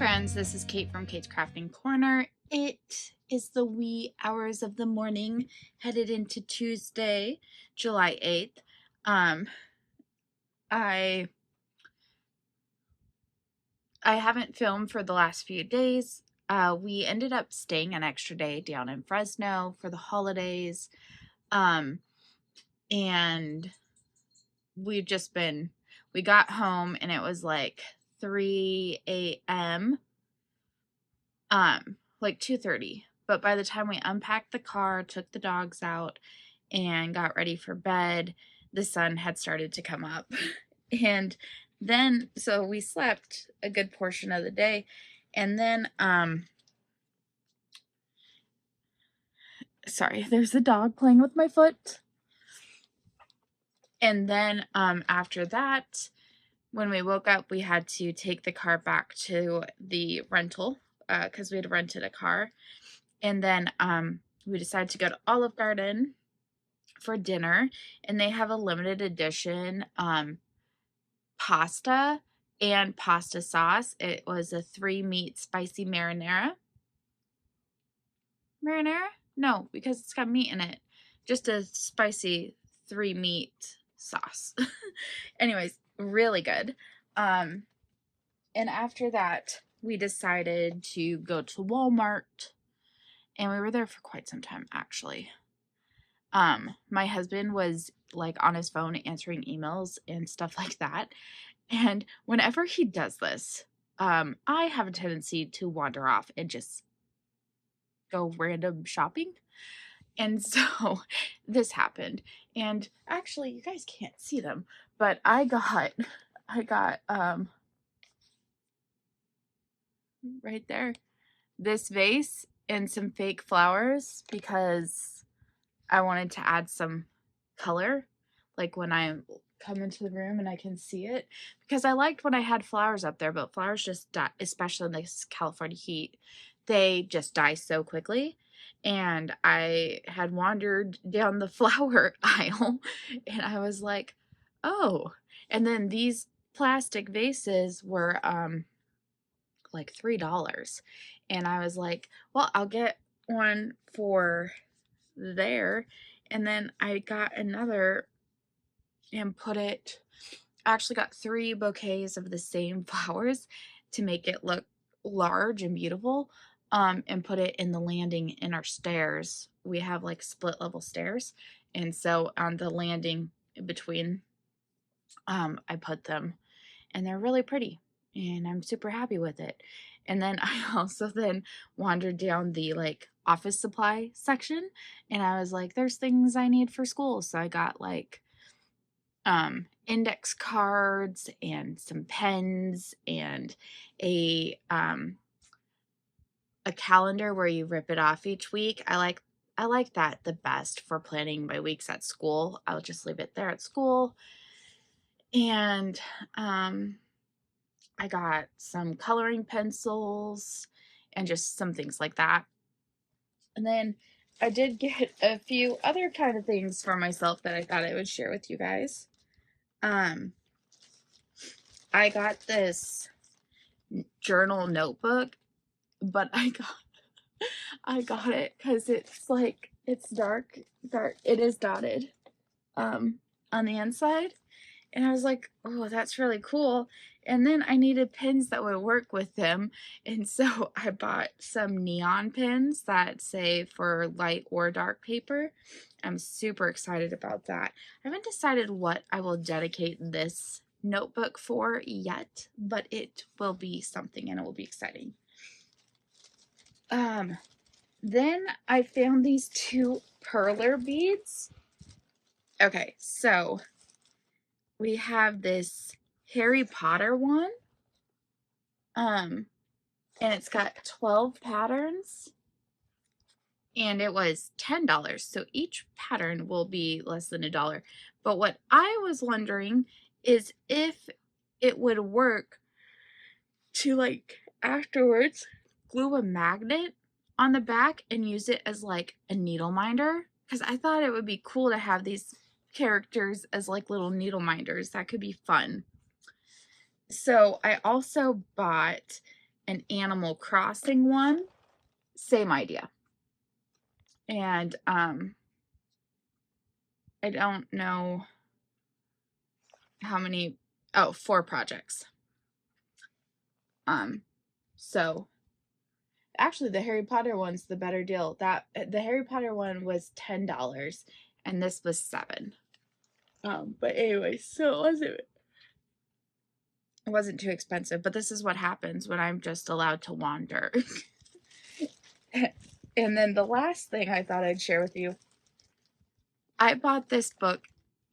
friends, this is Kate from Kate's Crafting Corner. It is the wee hours of the morning, headed into Tuesday, July 8th. I haven't filmed for the last few days. We ended up staying an extra day down in Fresno for the holidays. And we got home and it was like 3 a.m. Like 2:30. But by the time we unpacked the car, took the dogs out, and got ready for bed, the sun had started to come up. And then, so we slept a good portion of the day. And then, sorry, there's a dog playing with my foot. And then, after that, when we woke up, we had to take the car back to the rental, because we had rented a car. And then we decided to go to Olive Garden for dinner, and they have a limited edition pasta and pasta sauce. It was a 3-meat spicy marinara. Marinara? No, because it's got meat in it. Just a spicy 3-meat sauce. Anyways, really good. And after that, we decided to go to Walmart. And we were there for quite some time, actually. My husband was like on his phone answering emails and stuff like that. And whenever he does this, I have a tendency to wander off and just go random shopping. And so this happened. And actually, you guys can't see them, but I got right there, this vase and some fake flowers because I wanted to add some color, like when I come into the room and I can see it, because I liked when I had flowers up there, but flowers just die, especially in this California heat. They just die so quickly. And I had wandered down the flower aisle and I was like, oh, and then these plastic vases were like $3. And I was like, well, I'll get one for there. And then I got another and I actually got 3 bouquets of the same flowers to make it look large and beautiful, and put it in the landing in our stairs. We have like split level stairs. And so on the landing in between, I put them, and they're really pretty. And I'm super happy with it. And then I also then wandered down the like office supply section, and I was like, there's things I need for school. So I got like index cards and some pens and a calendar where you rip it off each week. I like that the best for planning my weeks at school. I'll just leave it there at school. And I got some coloring pencils and just some things like that. And then I did get a few other kind of things for myself that I thought I would share with you guys. I got this journal notebook, but I got it because it's dark. It is dotted on the inside. And I was like, oh, that's really cool. And then I needed pens that would work with them. And so I bought some neon pens that say for light or dark paper. I'm super excited about that. I haven't decided what I will dedicate this notebook for yet, but it will be something and it will be exciting. Then I found these 2 perler beads. Okay, so we have this Harry Potter one, and it's got 12 patterns, and it was $10, so each pattern will be less than $1. But what I was wondering is if it would work to, like, afterwards glue a magnet on the back and use it as like a needle minder, because I thought it would be cool to have these characters as like little needle minders. That could be fun. So I also bought an Animal Crossing one, same idea. And I don't know how many, 4 projects. So actually the Harry Potter one's the better deal. That the Harry Potter one was $10 and this was $7. But anyway, so it wasn't too expensive, but this is what happens when I'm just allowed to wander. And then the last thing I thought I'd share with you, I bought this book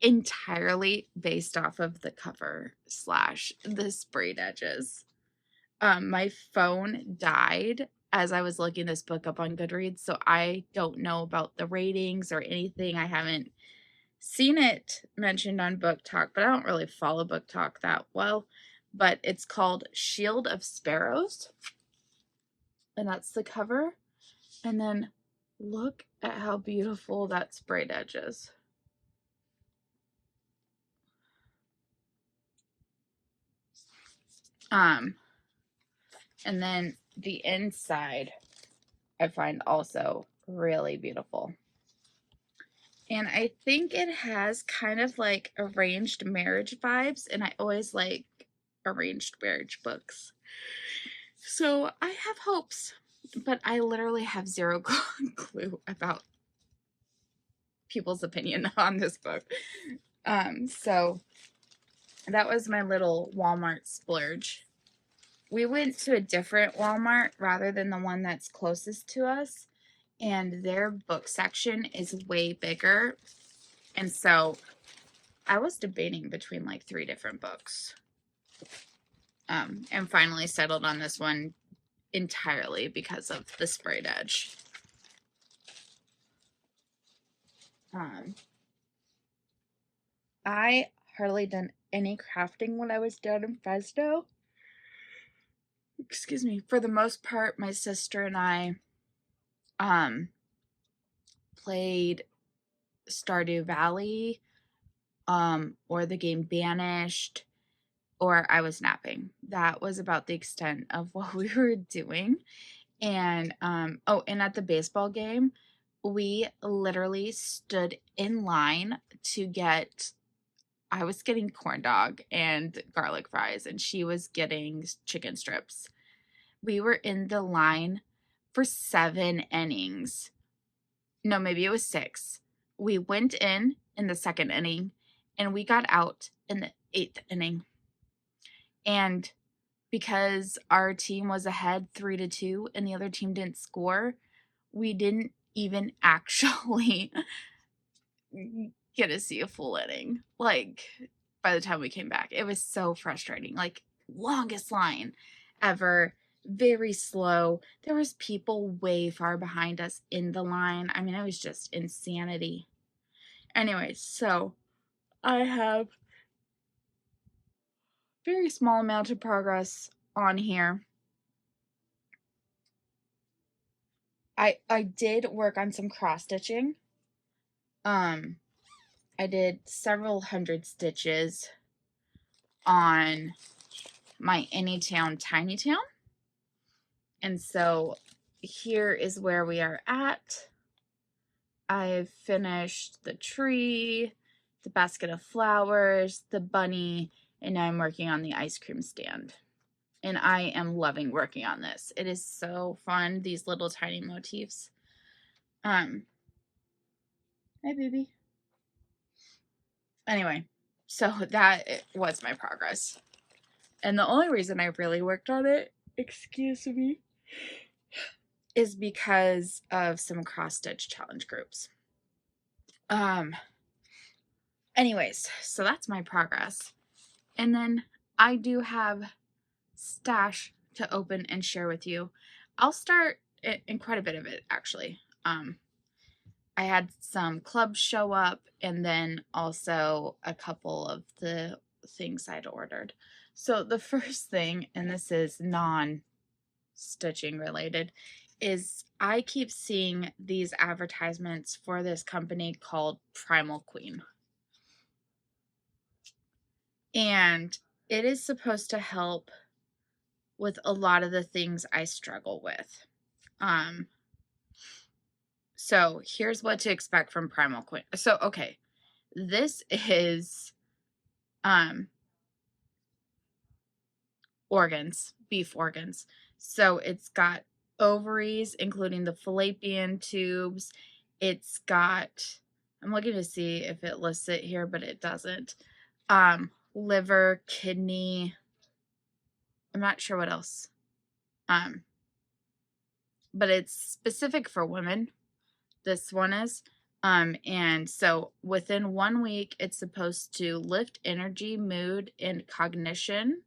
entirely based off of the cover / the sprayed edges. My phone died as I was looking this book up on Goodreads, so I don't know about the ratings or anything. I haven't seen it mentioned on Book Talk, but I don't really follow Book Talk that well. But it's called Shield of Sparrows, and that's the cover. And then look at how beautiful that sprayed edge is. And then the inside I find also really beautiful. And I think it has kind of like arranged marriage vibes, and I always like arranged marriage books. So I have hopes, but I literally have zero clue about people's opinion on this book. So that was my little Walmart splurge. We went to a different Walmart rather than the one that's closest to us, and their book section is way bigger. And so I was debating between like 3 different books. And finally settled on this one entirely because of the sprayed edge. I hardly done any crafting when I was down in Fresno. Excuse me. For the most part, my sister and I played Stardew Valley, or the game Banished, or I was napping. That was about the extent of what we were doing. And and at the baseball game, we literally stood in line to get, I was getting corn dog and garlic fries, and she was getting chicken strips. We were in the line for 7 innings. No, maybe it was 6. We went in the 2nd inning, and we got out in the 8th inning. And because our team was ahead 3-2 and the other team didn't score, we didn't even actually get to see a full inning. Like, by the time we came back, it was so frustrating. Like, longest line ever, very slow. There was people way far behind us in the line. I mean, it was just insanity. Anyway, so I have very small amount of progress on here. I did work on some cross stitching. I did several hundred stitches on my Anytown Tiny Town. And so here is where we are at. I've finished the tree, the basket of flowers, the bunny, and now I'm working on the ice cream stand. And I am loving working on this. It is so fun, these little tiny motifs. Hi, baby. Anyway, so that was my progress. And the only reason I really worked on it, excuse me, is because of some cross-stitch challenge groups. Anyways, so that's my progress. And then I do have stash to open and share with you. I'll start in quite a bit of it, actually. I had some clubs show up, and then also a couple of the things I'd ordered. So the first thing, and this is non-stitching related, is I keep seeing these advertisements for this company called Primal Queen. And it is supposed to help with a lot of the things I struggle with. So here's what to expect from Primal Queen. So, okay, this is organs, beef organs. So it's got ovaries, including the fallopian tubes. It's got, I'm looking to see if it lists it here, but it doesn't. Liver, kidney. I'm not sure what else. But it's specific for women. This one is. And so within 1 week, it's supposed to lift energy, mood, and cognition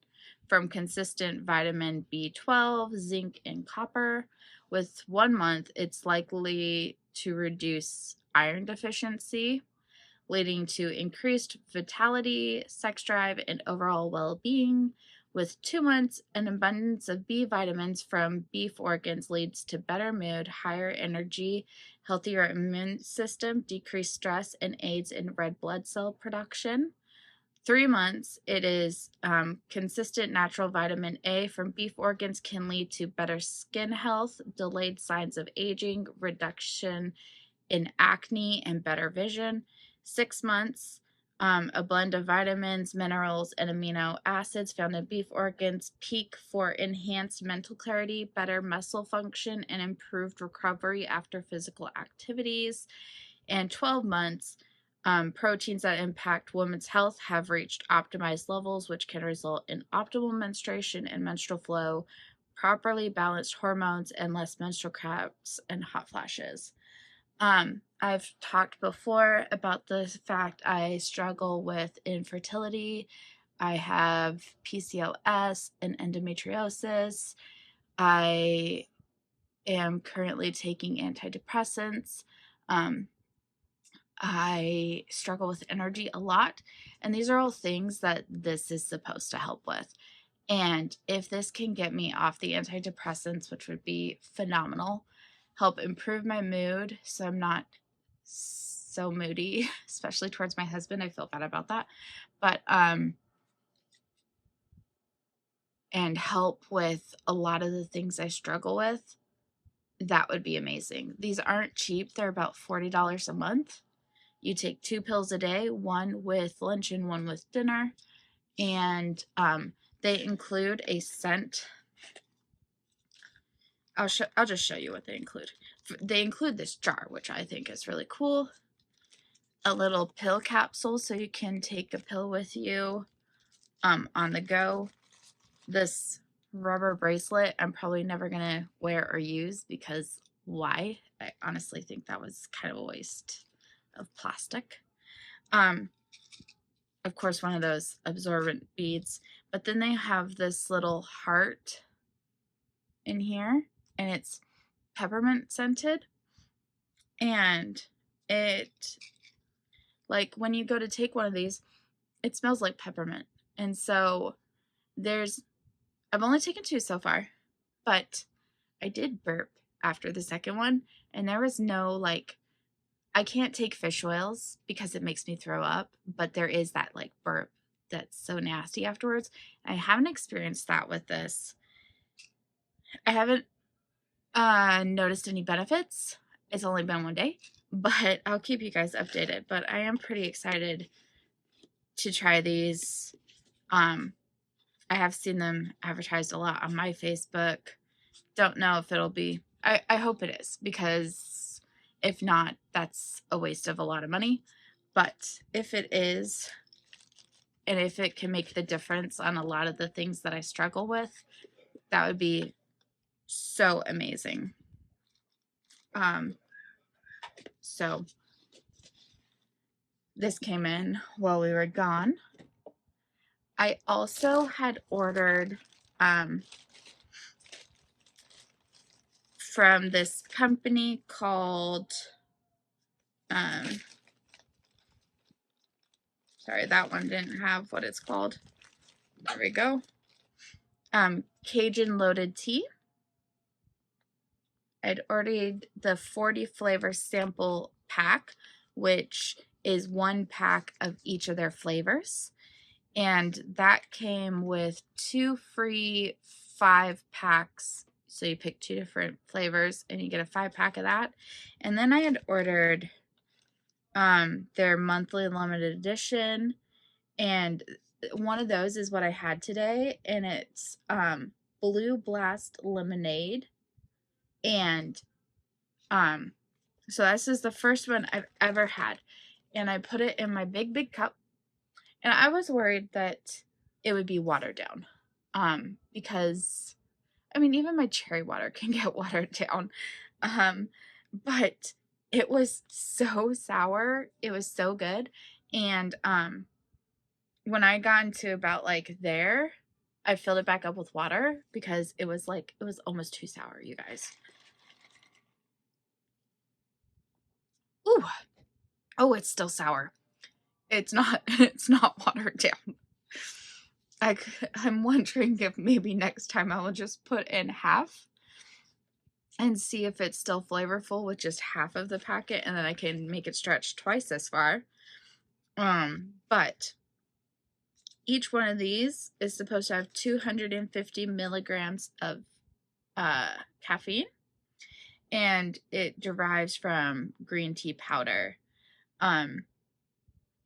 from consistent vitamin B12, zinc, and copper. With 1 month, it's likely to reduce iron deficiency, leading to increased vitality, sex drive, and overall well-being. With 2 months, an abundance of B vitamins from beef organs leads to better mood, higher energy, healthier immune system, decreased stress, and aids in red blood cell production. 3 months, it is consistent natural vitamin A from beef organs can lead to better skin health, delayed signs of aging, reduction in acne, and better vision. 6 months, a blend of vitamins, minerals, and amino acids found in beef organs peak for enhanced mental clarity, better muscle function, and improved recovery after physical activities. And 12 months, proteins that impact women's health have reached optimized levels, which can result in optimal menstruation and menstrual flow, properly balanced hormones, and less menstrual cramps and hot flashes. I've talked before about the fact I struggle with infertility. I have PCOS and endometriosis. I am currently taking antidepressants. I struggle with energy a lot, and these are all things that this is supposed to help with. And if this can get me off the antidepressants, which would be phenomenal, help improve my mood so I'm not so moody, especially towards my husband. I feel bad about that. But and help with a lot of the things I struggle with, that would be amazing. These aren't cheap. They're about $40 a month. You take 2 pills a day, one with lunch and one with dinner. And they include a scent. I'll just show you what they include. They include this jar, which I think is really cool. A little pill capsule, so you can take a pill with you on the go. This rubber bracelet I'm probably never gonna wear or use, because why? I honestly think that was kind of a waste of plastic. Of course, one of those absorbent beads. But then they have this little heart in here, and it's peppermint scented. And it, like, when you go to take one of these, it smells like peppermint. And so I've only taken 2 so far, but I did burp after the second one, and there was no, like, I can't take fish oils because it makes me throw up, but there is that, like, burp that's so nasty afterwards. I haven't experienced that with this. I haven't noticed any benefits. It's only been 1 day, but I'll keep you guys updated. But I am pretty excited to try these. I have seen them advertised a lot on my Facebook. Don't know if it'll be, I hope it is, because if not, that's a waste of a lot of money. But if it is, and if it can make the difference on a lot of the things that I struggle with, that would be so amazing. So this came in while we were gone. I also had ordered from this company called sorry, that one didn't have what it's called. There we go. Cajun loaded tea. I'd ordered the 40 flavor sample pack, which is 1 pack of each of their flavors. And that came with 2 free 5 packs. So you pick 2 different flavors and you get a 5-pack of that. And then I had ordered their monthly limited edition, and one of those is what I had today, and it's Blue Blast Lemonade. And so this is the first one I've ever had, and I put it in my big cup, and I was worried that it would be watered down, because I mean, even my cherry water can get watered down, but it was so sour. It was so good. And when I got into about like there, I filled it back up with water because it was almost too sour, you guys. Ooh. Oh, it's still sour. It's not watered down. I'm wondering if maybe next time I will just put in half and see if it's still flavorful with just half of the packet, and then I can make it stretch twice as far. But each one of these is supposed to have 250 milligrams of caffeine, and it derives from green tea powder.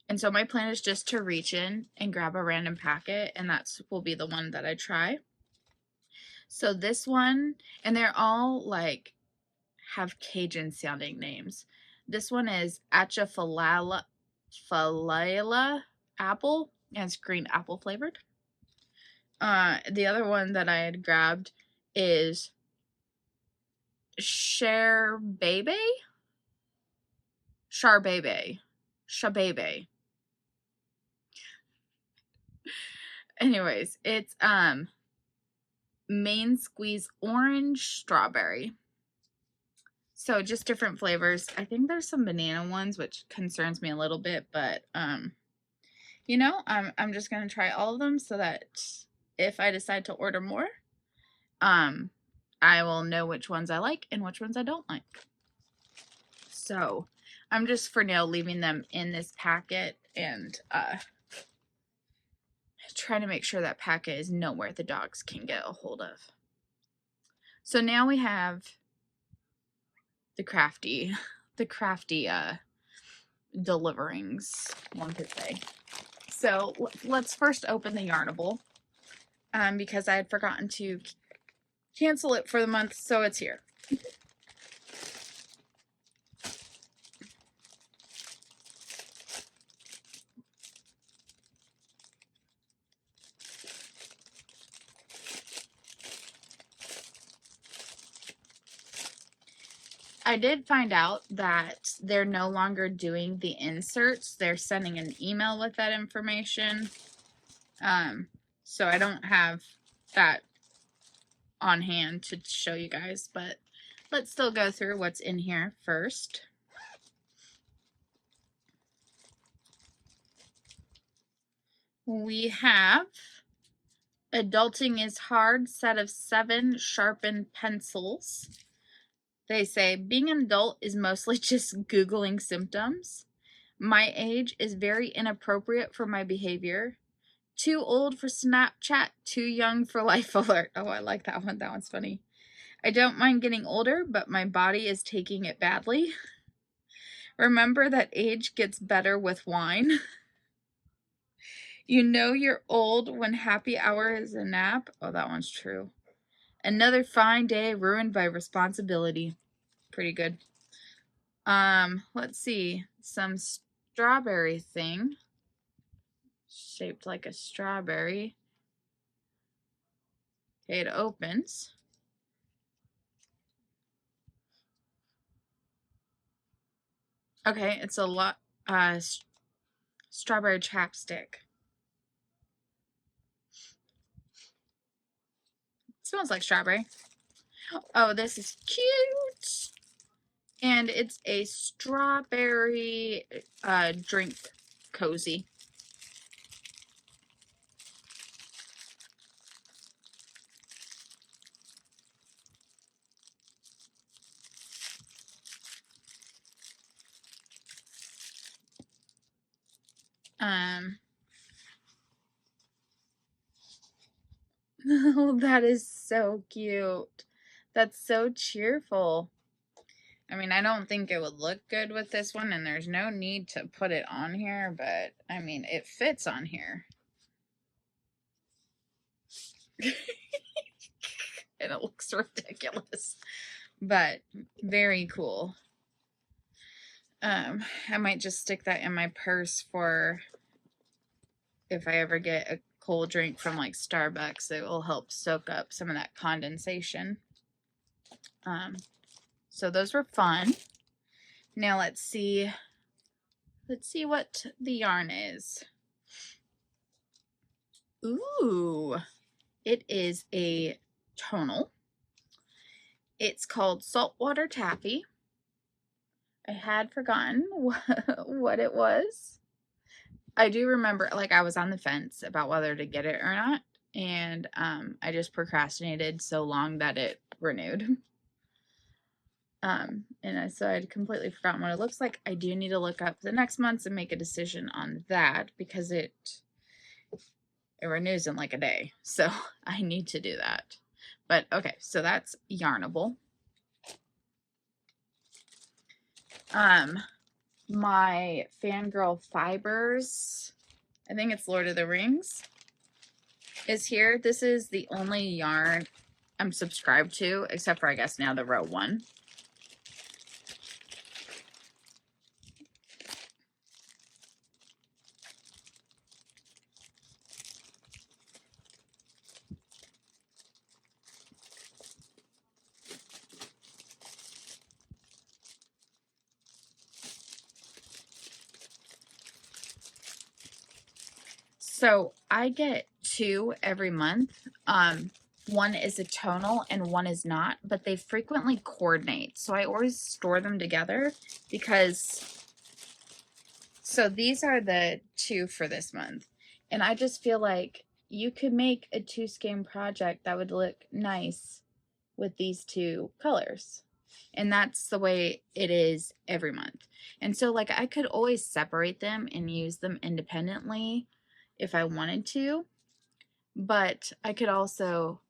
And so my plan is just to reach in and grab a random packet, and that's will be the one that I try. So this one, and they're all like have Cajun sounding names. This one is Atchafalala apple, and it's green apple flavored. The other one that I had grabbed is Sharbebe. Anyways, it's main squeeze orange strawberry. So just different flavors. I think there's some banana ones, which concerns me a little bit, but you know, I'm just gonna try all of them so that if I decide to order more, I will know which ones I like and which ones I don't like. So I'm just for now leaving them in this packet and trying to make sure that packet is nowhere the dogs can get a hold of. So now we have the crafty deliverings, one could say. So let's first open the Yarnable, because I had forgotten to cancel it for the month, so it's here. I did find out that they're no longer doing the inserts. They're sending an email with that information. So I don't have that on hand to show you guys, but let's still go through what's in here first. We have Adulting is Hard set of 7 sharpened pencils. They say, being an adult is mostly just Googling symptoms. My age is very inappropriate for my behavior. Too old for Snapchat, too young for Life Alert. Oh, I like that one. That one's funny. I don't mind getting older, but my body is taking it badly. Remember that age gets better with wine. You know you're old when happy hour is a nap. Oh, that one's true. Another fine day ruined by responsibility. Pretty good. Let's see. Some strawberry thing. Shaped like a strawberry. Okay, it opens. Okay, it's a lot strawberry chapstick. It smells like strawberry. Oh, this is cute. And it's a strawberry drink cozy. Oh, that is so cute. That's so cheerful. I mean, I don't think it would look good with this one, and there's no need to put it on here, but I mean, it fits on here. And it looks ridiculous, but very cool. I might just stick that in my purse for if I ever get a cold drink from like Starbucks. It will help soak up some of that condensation. So those were fun. Now let's see what the yarn is. Ooh, it is a tonal. It's called Saltwater Taffy. I had forgotten what it was. I do remember, like, I was on the fence about whether to get it or not, and I just procrastinated so long that it renewed. So I'd completely forgotten what it looks like. I do need to look up the next months and make a decision on that because it renews in like a day, so I need to do that. But okay, so that's Yarnable. My Fangirl Fibers, I think it's Lord of the Rings, is here. This is the only yarn I'm subscribed to, except for I guess now the row 1. So I get 2 every month. One is a tonal and one is not, but they frequently coordinate. So I always store them together because, so these are the 2 for this month. And I just feel like you could make a 2 skein project that would look nice with these 2 colors. And that's the way it is every month. And so like I could always separate them and use them independently if I wanted to, but I could also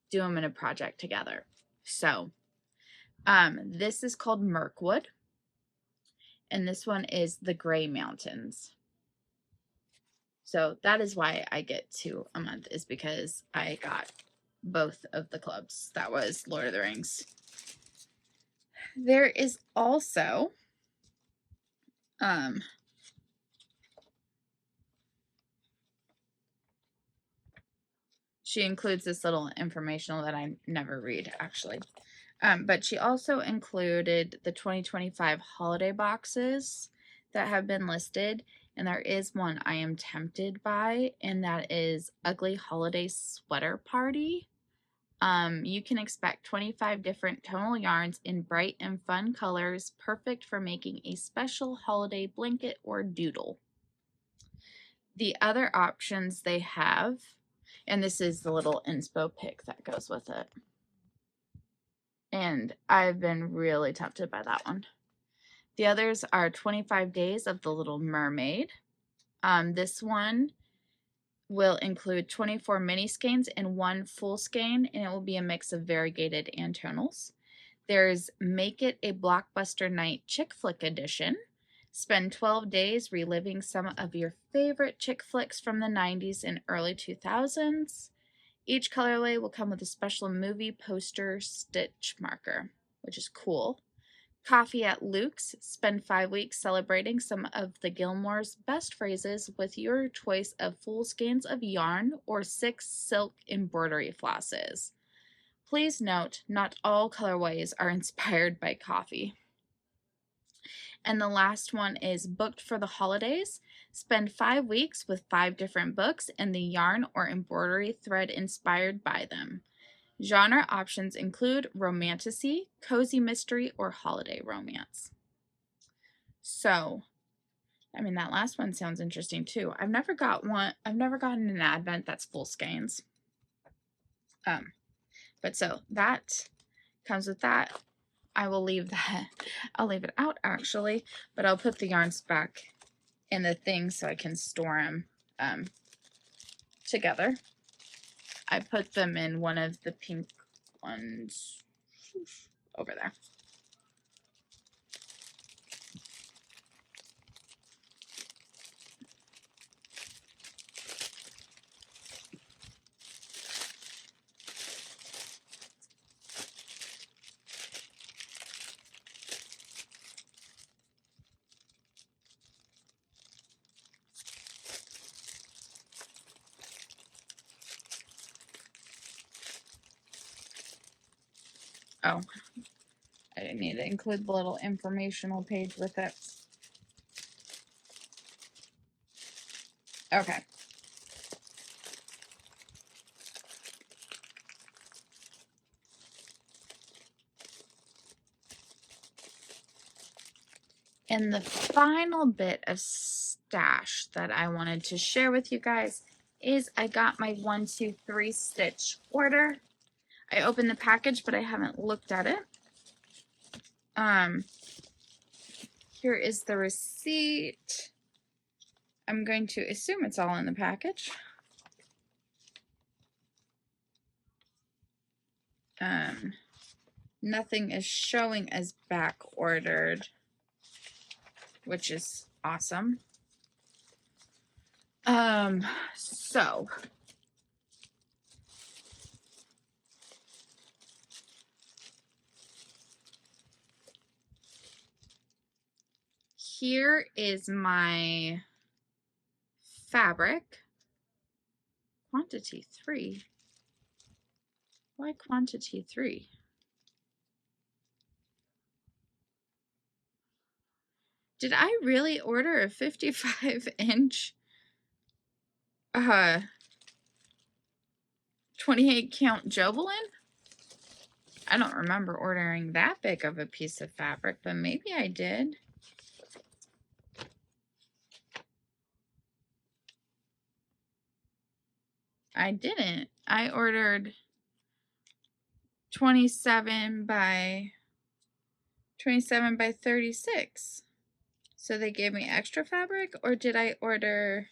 do them in a project together. So this is called Mirkwood, and this one is the Gray Mountains. So that is why I get 2 a month, is because I got both of the clubs. That was Lord of the Rings. There is also she includes this little informational that I never read, actually. But she also included the 2025 holiday boxes that have been listed. And there is one I am tempted by, and that is Ugly Holiday Sweater Party. You can expect 25 different tonal yarns in bright and fun colors, perfect for making a special holiday blanket or doodle. The other options they have, and this is the little inspo pic that goes with it. And I've been really tempted by that one. The others are 25 Days of the Little Mermaid. This one will include 24 mini skeins and 1 full skein, and it will be a mix of variegated and tonals. There's Make It a Blockbuster Night Chick Flick Edition. Spend 12 days reliving some of your favorite chick flicks from the 90s and early 2000s. Each colorway will come with a special movie poster stitch marker, which is cool. Coffee at Luke's. Spend 5 weeks celebrating some of the Gilmore's best phrases with your choice of full skeins of yarn or 6 silk embroidery flosses. Please note, not all colorways are inspired by coffee. And the last one is Booked for the Holidays. Spend 5 weeks with 5 different books and the yarn or embroidery thread inspired by them. Genre options include romantasy, cozy mystery, or holiday romance. So, I mean, that last one sounds interesting too. I've never gotten an advent that's full skeins. But so that comes with that. I will leave that. I'll leave it out actually, but I'll put the yarns back in the thing so I can store them together. I put them in one of the pink ones over there. Oh, I didn't need to include the little informational page with it. Okay. And the final bit of stash that I wanted to share with you guys is I got my 1, 2, 3 stitch order. I opened the package, but I haven't looked at it. Here is the receipt. I'm going to assume it's all in the package. Nothing is showing as back ordered, which is awesome. So here is my fabric. Quantity 3. Why quantity 3? Did I really order a 55-inch 28 count Jovelin? I don't remember ordering that big of a piece of fabric, but maybe I did. I didn't. I ordered 27 by 36. So they gave me extra fabric, or did I order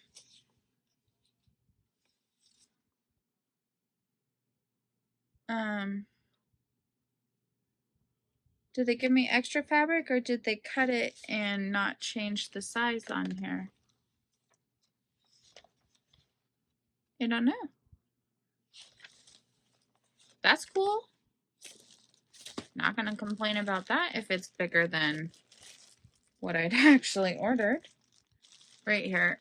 did they give me extra fabric, or did they cut it and not change the size on here? I don't know. That's cool. Not gonna complain about that if it's bigger than what I'd actually ordered. Right here.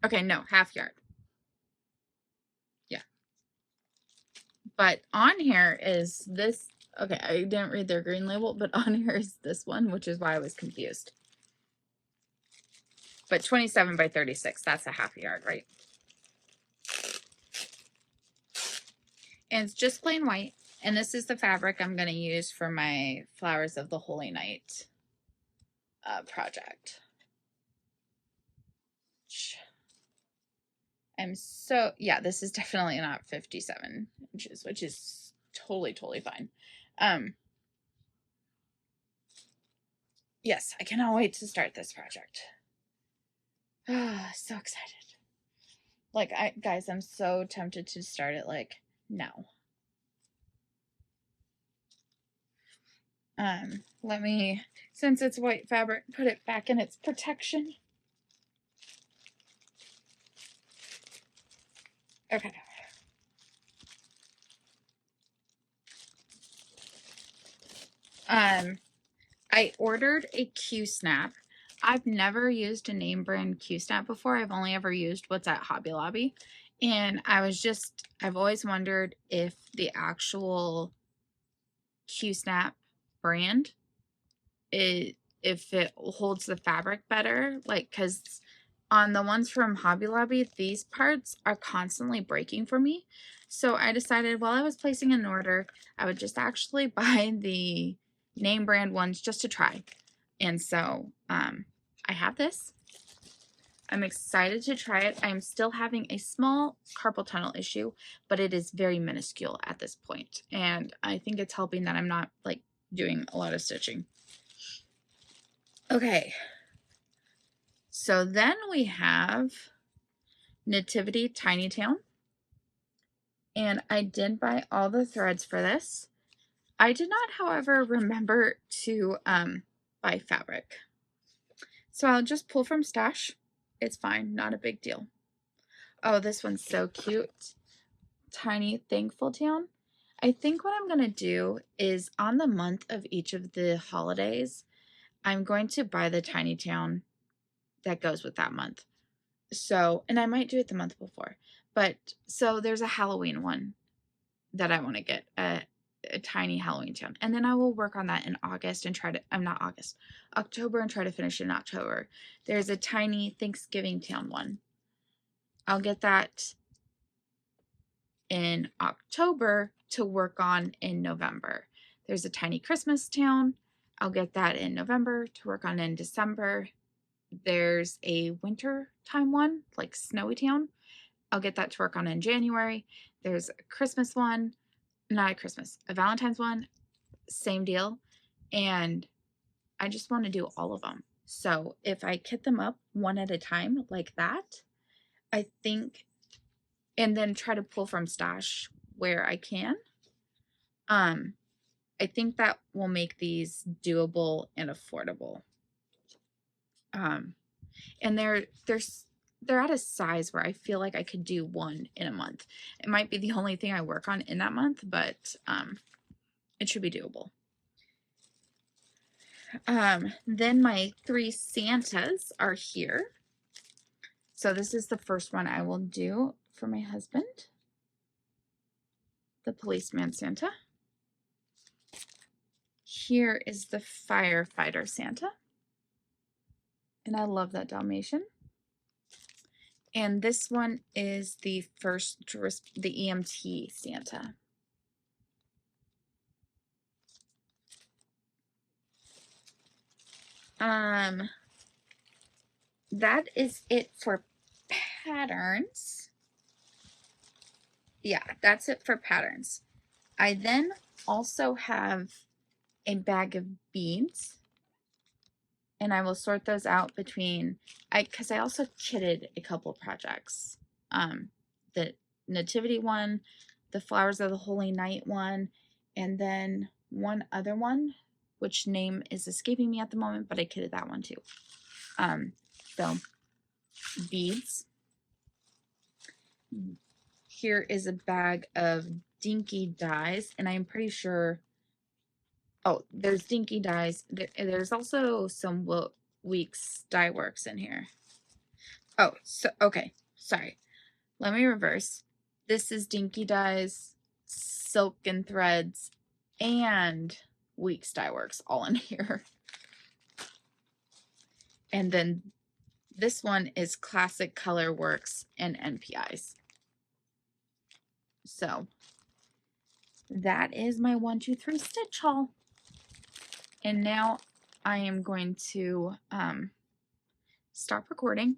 Okay, no, half yard. Yeah. But on here is this. Okay, I didn't read their green label, but on here is this one, which is why I was confused. But 27 by 36, that's a half yard, right? And it's just plain white. And this is the fabric I'm going to use for my Flowers of the Holy Night project. I'm so, yeah, this is definitely not 57 inches, which is totally fine. Yes, I cannot wait to start this project. So excited. Like, guys, I'm so tempted to start it like now. Let me, since it's white fabric, put it back in its protection. Okay. I ordered a Q-snap. I've never used a name brand Q-snap before. I've only ever used what's at Hobby Lobby. And I've always wondered if the actual Q-snap brand, if it holds the fabric better. Like, because on the ones from Hobby Lobby, these parts are constantly breaking for me. So I decided while I was placing an order, I would just actually buy the name brand ones just to try. And so I have this. I'm excited to try it. I'm still having a small carpal tunnel issue, but it is very minuscule at this point. And I think it's helping that I'm not like doing a lot of stitching. Okay. So then we have Nativity Tiny Town. And I did buy all the threads for this. I did not, however, remember to buy fabric. So I'll just pull from stash. It's fine, not a big deal. Oh, this one's so cute. Tiny Thankful Town. I think what I'm going to do is on the month of each of the holidays, I'm going to buy the tiny town that goes with that month. So, and I might do it the month before. But, so there's a Halloween one that I want to get, a tiny Halloween town. And then I will work on that in August and try to, October, and try to finish it in October. There's a tiny Thanksgiving town one. I'll get that in October to work on in November. There's a tiny Christmas town. I'll get that in November to work on in December. There's a winter time one, like Snowy Town. I'll get that to work on in January. There's a Christmas one, not a Christmas, a Valentine's one, same deal. And I just want to do all of them. So if I kit them up one at a time like that, I think, and then try to pull from stash where I can, I think that will make these doable and affordable. And they're at a size where I feel like I could do one in a month. It might be the only thing I work on in that month, but it should be doable. Then my 3 Santas are here. So this is the first one I will do for my husband. The policeman Santa. Here is the firefighter Santa. And I love that Dalmatian. And this one is the EMT Santa. That is it for patterns. Yeah, that's it for patterns. I then also have a bag of beads, and I will sort those out between, because I also kitted a couple projects. The Nativity one, the Flowers of the Holy Night one, and then one other one, which name is escaping me at the moment, but I kitted that one too. So beads. Here is a bag of Dinky dies, and I'm pretty sure, oh, there's Dinky dies. There's also some Weeks Dye Works in here. Oh, so, okay, sorry. Let me reverse. This is Dinky Dyes, Silk and Threads, and Weeks Dye Works all in here. And then this one is Classic Color Works and NPIs. So that is my 1, 2, 3 stitch haul. And now I am going to stop recording.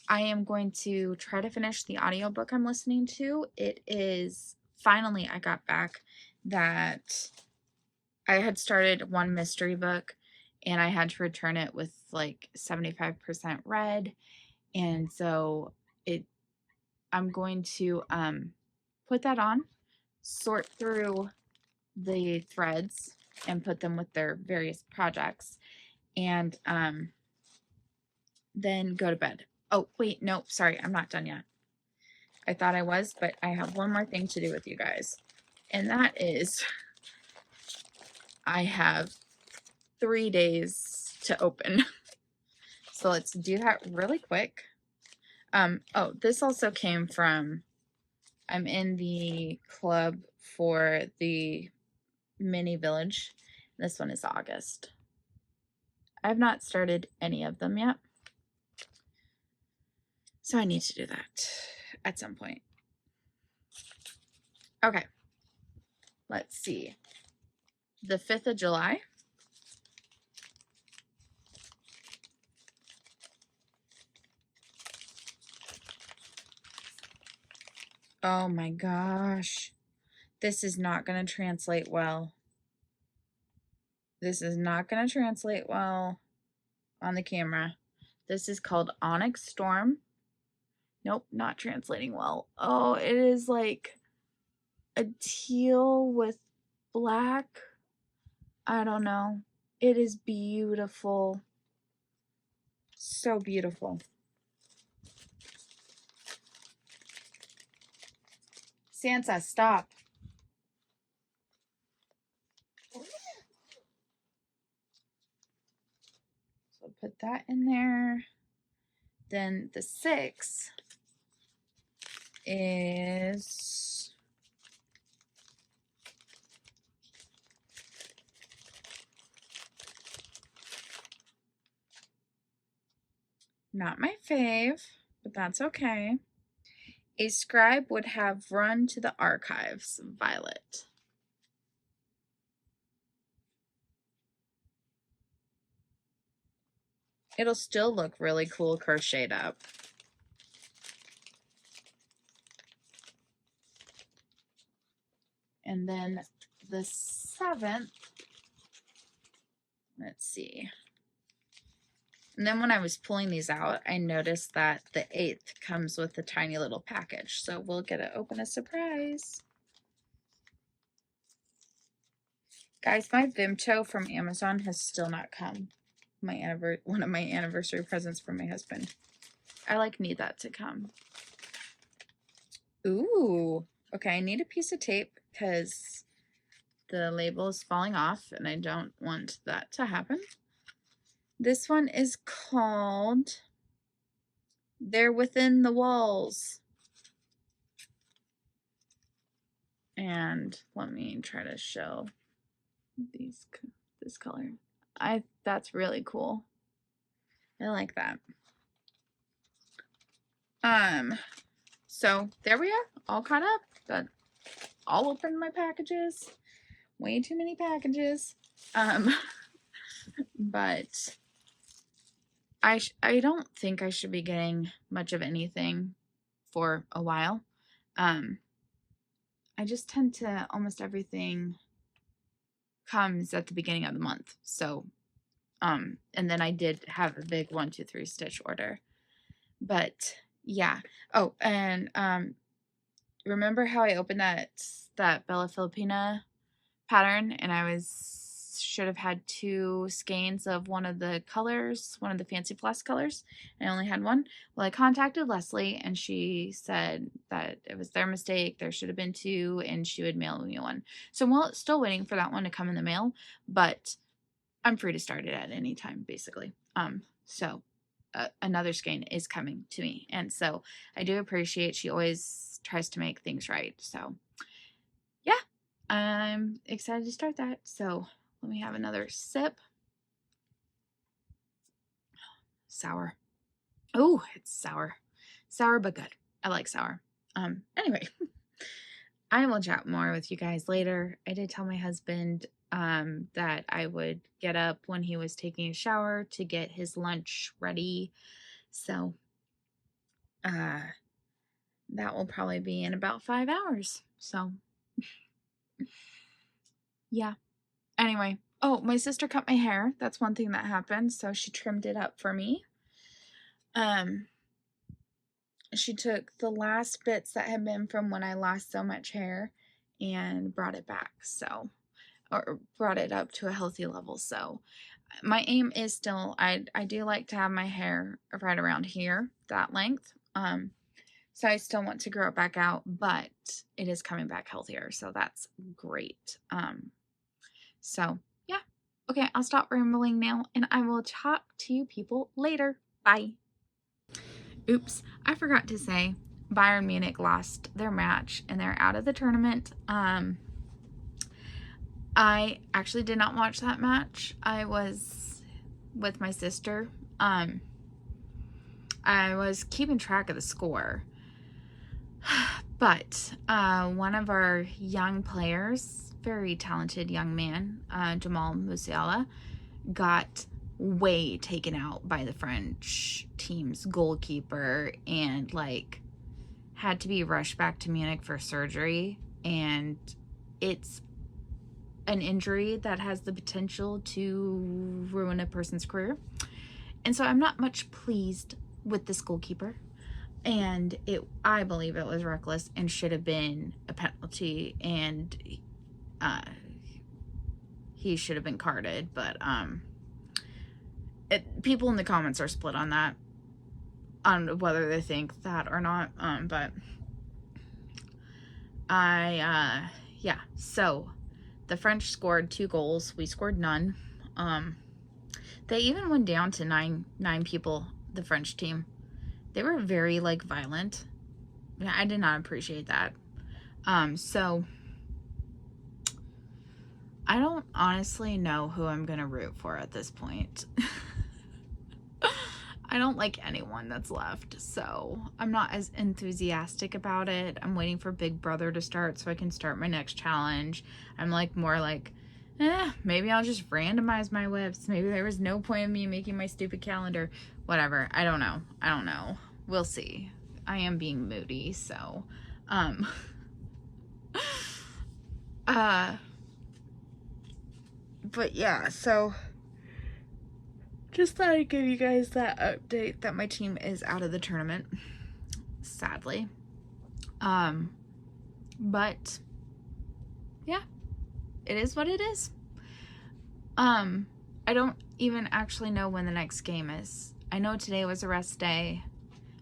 I am going to try to finish the audiobook I'm listening to. It is, finally I got back that I had started one mystery book and I had to return it with like 75% read. And so I'm going to put that on, sort through the threads and put them with their various projects, and then go to bed. Oh, wait, no, sorry, I'm not done yet. I thought I was, but I have one more thing to do with you guys. And that is, I have 3 days to open. So let's do that really quick. Oh, this also came from, I'm in the club for the mini village. This one is August. I've not started any of them yet. So I need to do that at some point. Okay. Let's see. The 5th of July. Oh my gosh. This is not going to translate well. This is not going to translate well on the camera. This is called Onyx Storm. Nope, not translating well. Oh, it is like a teal with black. I don't know. It is beautiful. So beautiful. Sansa, stop. So put that in there. Then the 6 is not my fave, but that's okay. A scribe would have run to the archives, Violet. It'll still look really cool crocheted up. And then the 7th, let's see. And then when I was pulling these out, I noticed that the 8th comes with a tiny little package. So we'll get to open a surprise. Guys, my Vimto from Amazon has still not come. One of my anniversary presents from my husband. I need that to come. Ooh. Okay, I need a piece of tape because the label is falling off and I don't want that to happen. This one is called They're Within the Walls. And let me try to show this color. That's really cool. I like that. So there we are, all caught up. Got all open my packages. Way too many packages. But I don't think I should be getting much of anything for a while. I just tend to, almost everything comes at the beginning of the month. So, and then I did have a big 1, 2, 3 stitch order. But yeah. Oh, and remember how I opened that Bella Filipina pattern and I should have had 2 skeins of one of the colors, one of the Fancy Floss colors. I only had one. Well, I contacted Leslie and she said that it was their mistake. There should have been 2 and she would mail me one. So I'm still waiting for that one to come in the mail, but I'm free to start it at any time, basically. So another skein is coming to me. And so I do appreciate she always tries to make things right. So yeah, I'm excited to start that. So let me have another sip. Sour. Oh, it's sour. Sour but good. I like sour. Anyway, I will chat more with you guys later. I did tell my husband that I would get up when he was taking a shower to get his lunch ready. So that will probably be in about 5 hours. So yeah. Anyway, oh, my sister cut my hair. That's one thing that happened. So she trimmed it up for me. She took the last bits that had been from when I lost so much hair and brought it back. So, or brought it up to a healthy level. So my aim is still, I do like to have my hair right around here, that length. So I still want to grow it back out, but it is coming back healthier. So that's great. So yeah. Okay, I'll stop rambling now and I will talk to you people later. Bye. Oops, I forgot to say Bayern Munich lost their match and they're out of the tournament. I actually did not watch that match. I was with my sister. I was keeping track of the score. But one of our young players, very talented young man, Jamal Musiala, got way taken out by the French team's goalkeeper and had to be rushed back to Munich for surgery, and it's an injury that has the potential to ruin a person's career. And so I'm not much pleased with this goalkeeper, and I believe it was reckless and should have been a penalty, and he should have been carded. But people in the comments are split on that, on whether they think that or not. But yeah, so the French scored 2 goals. We scored none. They even went down to nine people, the French team. They were very, like, violent. I did not appreciate that. So I don't honestly know who I'm gonna root for at this point. I don't like anyone that's left, so I'm not as enthusiastic about it. I'm waiting for Big Brother to start so I can start my next challenge. I'm like more like, maybe I'll just randomize my whips. Maybe there was no point in me making my stupid calendar. Whatever. I don't know. We'll see. I am being moody, so but yeah, so just thought I'd give you guys that update that my team is out of the tournament, sadly. But yeah, it is what it is. I don't even actually know when the next game is. I know today was a rest day.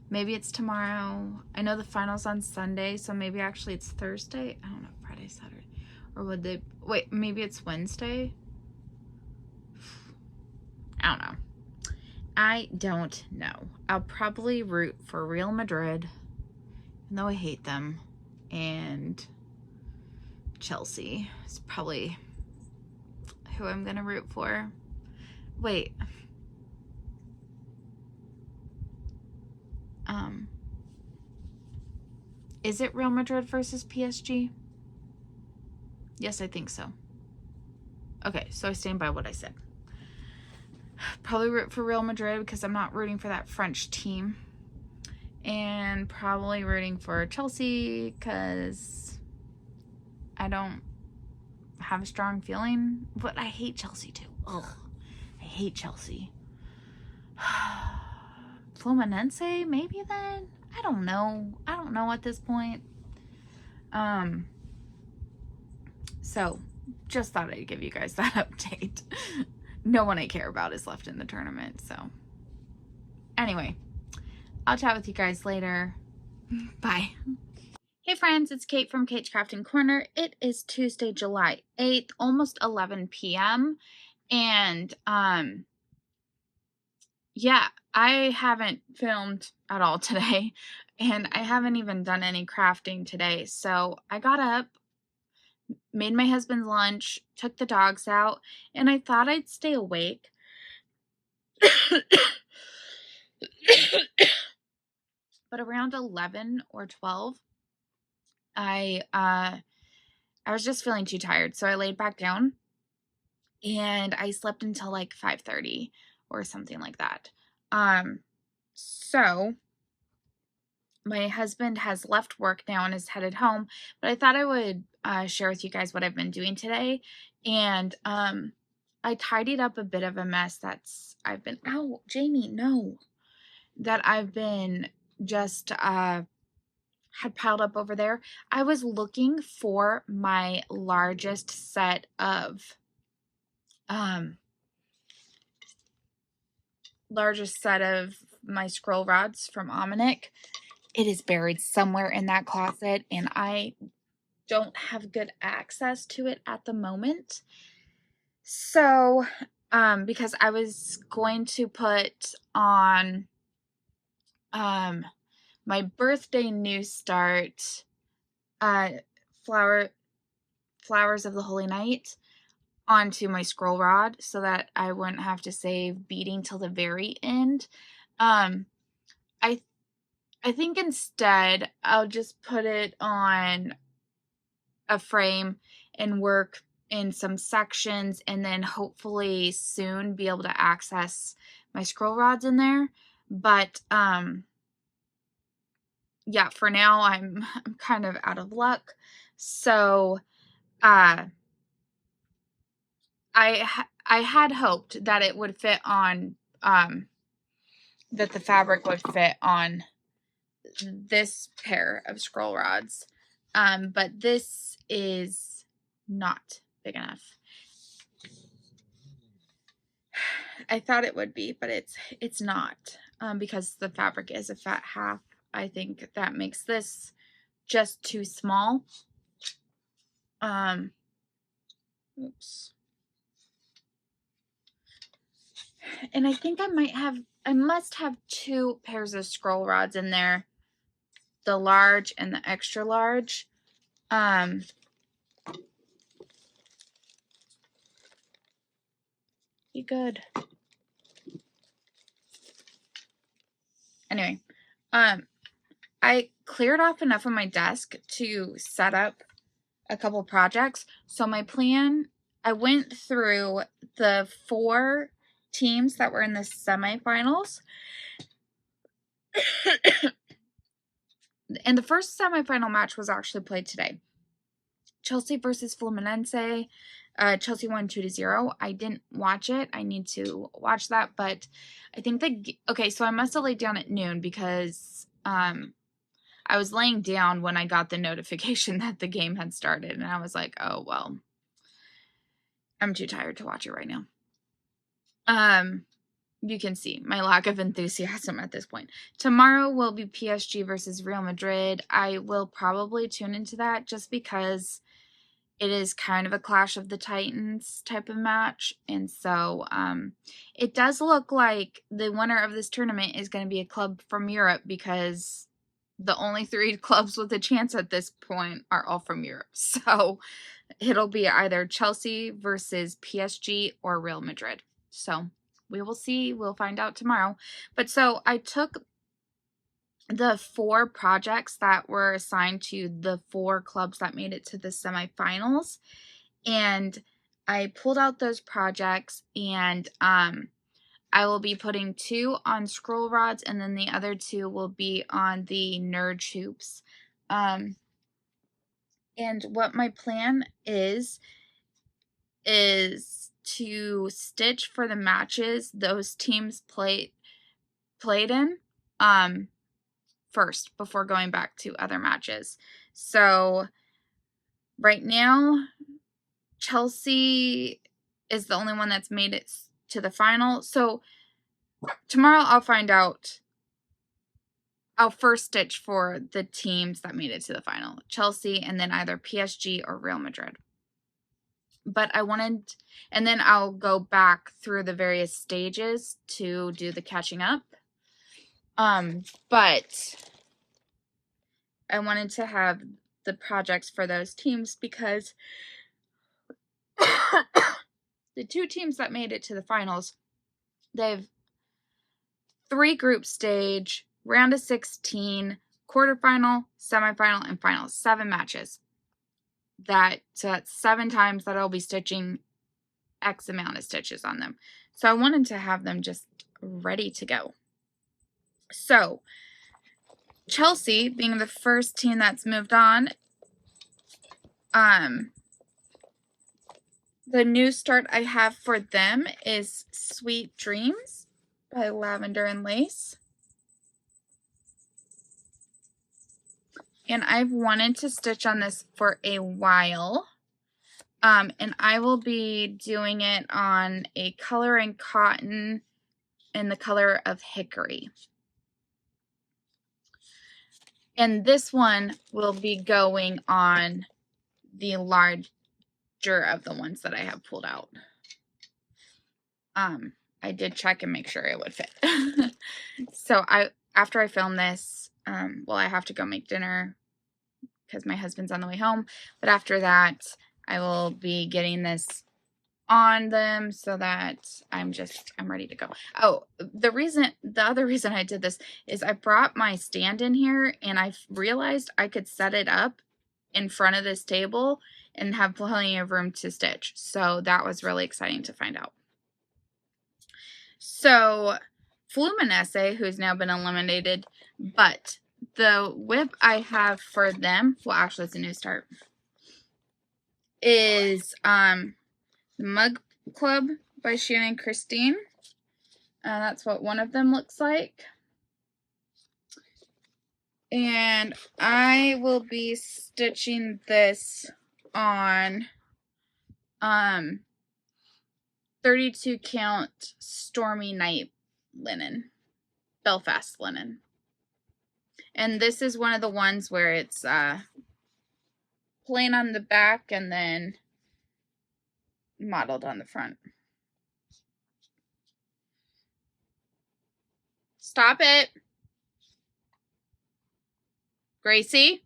Maybe it's tomorrow. I know the final's on Sunday, so maybe actually it's Thursday. I don't know, Friday, Saturday. Or would they, wait, maybe it's Wednesday? I don't know. I'll probably root for Real Madrid, even though I hate them, and Chelsea is probably who I'm gonna root for. Wait. Is it Real Madrid versus PSG? Yes, I think so. Okay, so I stand by what I said. Probably root for Real Madrid because I'm not rooting for that French team. And probably rooting for Chelsea because I don't have a strong feeling. But I hate Chelsea too. Ugh. I hate Chelsea. Fluminense, maybe then? I don't know. I don't know at this point. So just thought I'd give you guys that update. No one I care about is left in the tournament, so anyway, I'll chat with you guys later. Bye. Hey friends, it's Kate from Kate's Crafting Corner. It is Tuesday, July 8th, almost 11 p.m. And yeah, I haven't filmed at all today, and I haven't even done any crafting today. So I got up, made my husband's lunch, took the dogs out, and I thought I'd stay awake. But around 11 or 12, I was just feeling too tired, so I laid back down and I slept until like 5:30 or something like that. So my husband has left work now and is headed home, but I thought I would share with you guys what I've been doing today. And I tidied up a bit of a mess ow, Jamie, no, that I've been just had piled up over there. I was looking for my largest set of my scroll rods from Omnic. It is buried somewhere in that closet, and I don't have good access to it at the moment. So, because I was going to put on my birthday new start Flowers of the Holy Night onto my scroll rod so that I wouldn't have to save beading till the very end. I think instead I'll just put it on a frame and work in some sections, and then hopefully soon be able to access my scroll rods in there. But yeah, for now I'm kind of out of luck. So I had hoped that it would fit on that the fabric would fit on this pair of scroll rods, but this is not big enough. I thought it would be, but it's not, because the fabric is a fat half. I think that makes this just too small. Oops. And I think I must have 2 pairs of scroll rods in there, the large and the extra large. Be good. Anyway, I cleared off enough of my desk to set up a couple projects. So my plan, I went through the 4 teams that were in the semifinals. And the first semifinal match was actually played today. Chelsea versus Fluminense. Chelsea won 2-0. I didn't watch it. I need to watch that, but I think okay, so I must have laid down at noon because I was laying down when I got the notification that the game had started, and I was like, oh, well, I'm too tired to watch it right now. You can see my lack of enthusiasm at this point. Tomorrow will be PSG versus Real Madrid. I will probably tune into that just because it is kind of a Clash of the Titans type of match. And so it does look like the winner of this tournament is going to be a club from Europe, because the only 3 clubs with a chance at this point are all from Europe. So it'll be either Chelsea versus PSG or Real Madrid. So we will see. We'll find out tomorrow. But so I took the 4 projects that were assigned to the 4 clubs that made it to the semifinals, and I pulled out those projects, and I will be putting 2 on scroll rods, and then the other 2 will be on the nerd hoops. And what my plan is to stitch for the matches those teams played in first before going back to other matches. So right now, Chelsea is the only one that's made it to the final. So tomorrow I'll find out. I'll first stitch for the teams that made it to the final, Chelsea, and then either PSG or Real Madrid. But I wanted, and then I'll go back through the various stages to do the catching up. But I wanted to have the projects for those teams because the 2 teams that made it to the finals, they've 3 group stage, round of 16, quarterfinal, semifinal, and final. 7 matches. So that's 7 times that I'll be stitching X amount of stitches on them. So I wanted to have them just ready to go. So Chelsea, being the first team that's moved on, the new start I have for them is Sweet Dreams by Lavender and Lace. And I've wanted to stitch on this for a while. And I will be doing it on a color in cotton in the color of Hickory. And this one will be going on the larger of the ones that I have pulled out. I did check and make sure it would fit. So after I film this, well, I have to go make dinner because my husband's on the way home. But after that, I will be getting this on them so that I'm ready to go. Oh, the other reason I did this is I brought my stand in here and I realized I could set it up in front of this table and have plenty of room to stitch. So that was really exciting to find out. So Fluminense, who's now been eliminated, but the whip I have for them, well, actually it's a new start, is Mug Club by Shannon Christine. That's what one of them looks like. And I will be stitching this on 32 count Stormy Night linen, Belfast linen. And this is one of the ones where it's plain on the back and then modeled on the front. Stop it, Gracie.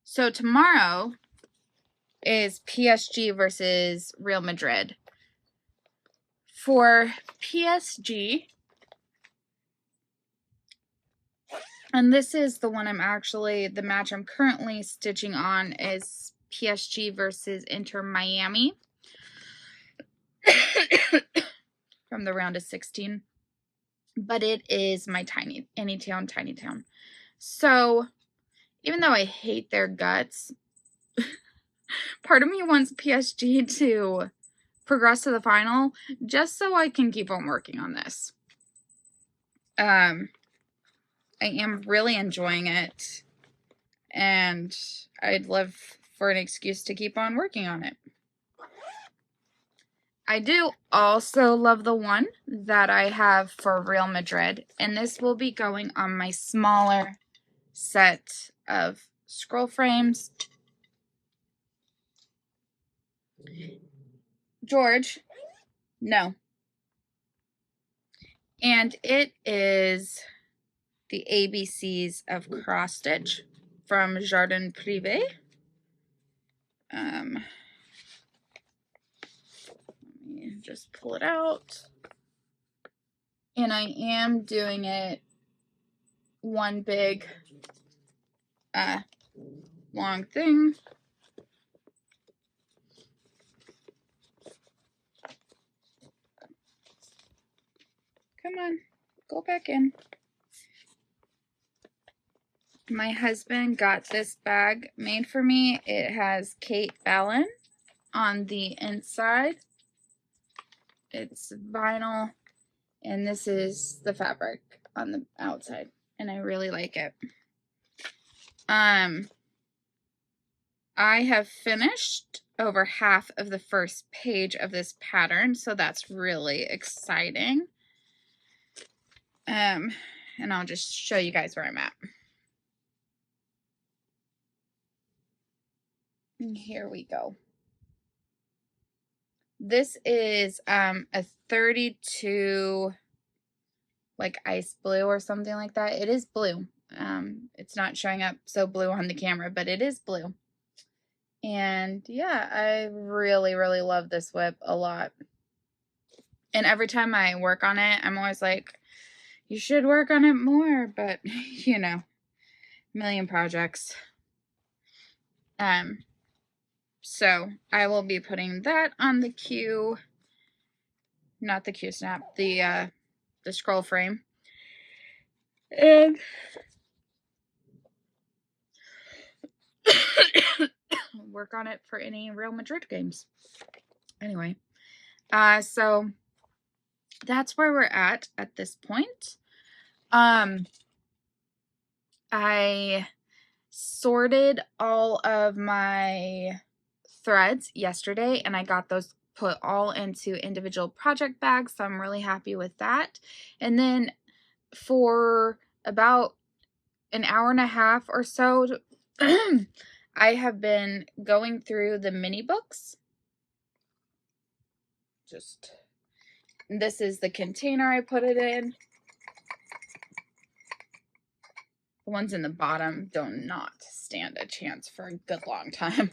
So tomorrow is PSG versus Real Madrid. For PSG, and this is the one the match I'm currently stitching on is PSG versus Inter Miami from the round of 16. But it is my tiny town. So even though I hate their guts, part of me wants PSG to progress to the final just so I can keep on working on this. I am really enjoying it, and I'd love for an excuse to keep on working on it. I do also love the one that I have for Real Madrid, and this will be going on my smaller set of scroll frames. George, no. And it is the ABCs of cross stitch from Jardin Privé. Let me just pull it out. And I am doing it one big long thing. Come on, go back in. My husband got this bag made for me. It has katefl on the inside. It's vinyl, and this is the fabric on the outside, and I really like it. I have finished over half of the first page of this pattern, so that's really exciting. And I'll just show you guys where I'm at. And here we go. This is a 32 like ice blue or something like that. It is blue. It's not showing up so blue on the camera, but it is blue. And yeah, I really, really love this whip a lot. And every time I work on it, I'm always like, you should work on it more, but you know, million projects. So I will be putting that on the Q, not the Q snap, the scroll frame. And work on it for any Real Madrid games. Anyway, so that's where we're at this point. I sorted all of my threads yesterday, and I got those put all into individual project bags, so I'm really happy with that. And then for about an hour and a half or so, I have been going through the mini books. This is the container I put it in. The ones in the bottom do not stand a chance for a good long time.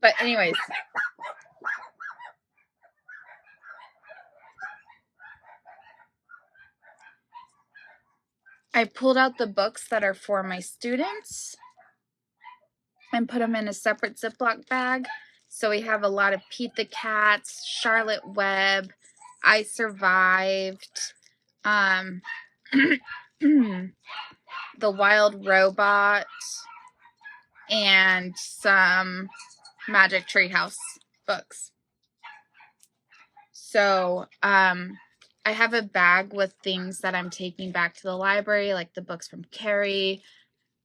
But anyways, I pulled out the books that are for my students and put them in a separate Ziploc bag. So we have a lot of Pete the Cats, Charlotte Webb, I Survived, The Wild Robot, and some Magic Treehouse books. So I have a bag with things that I'm taking back to the library, like the books from Carrie.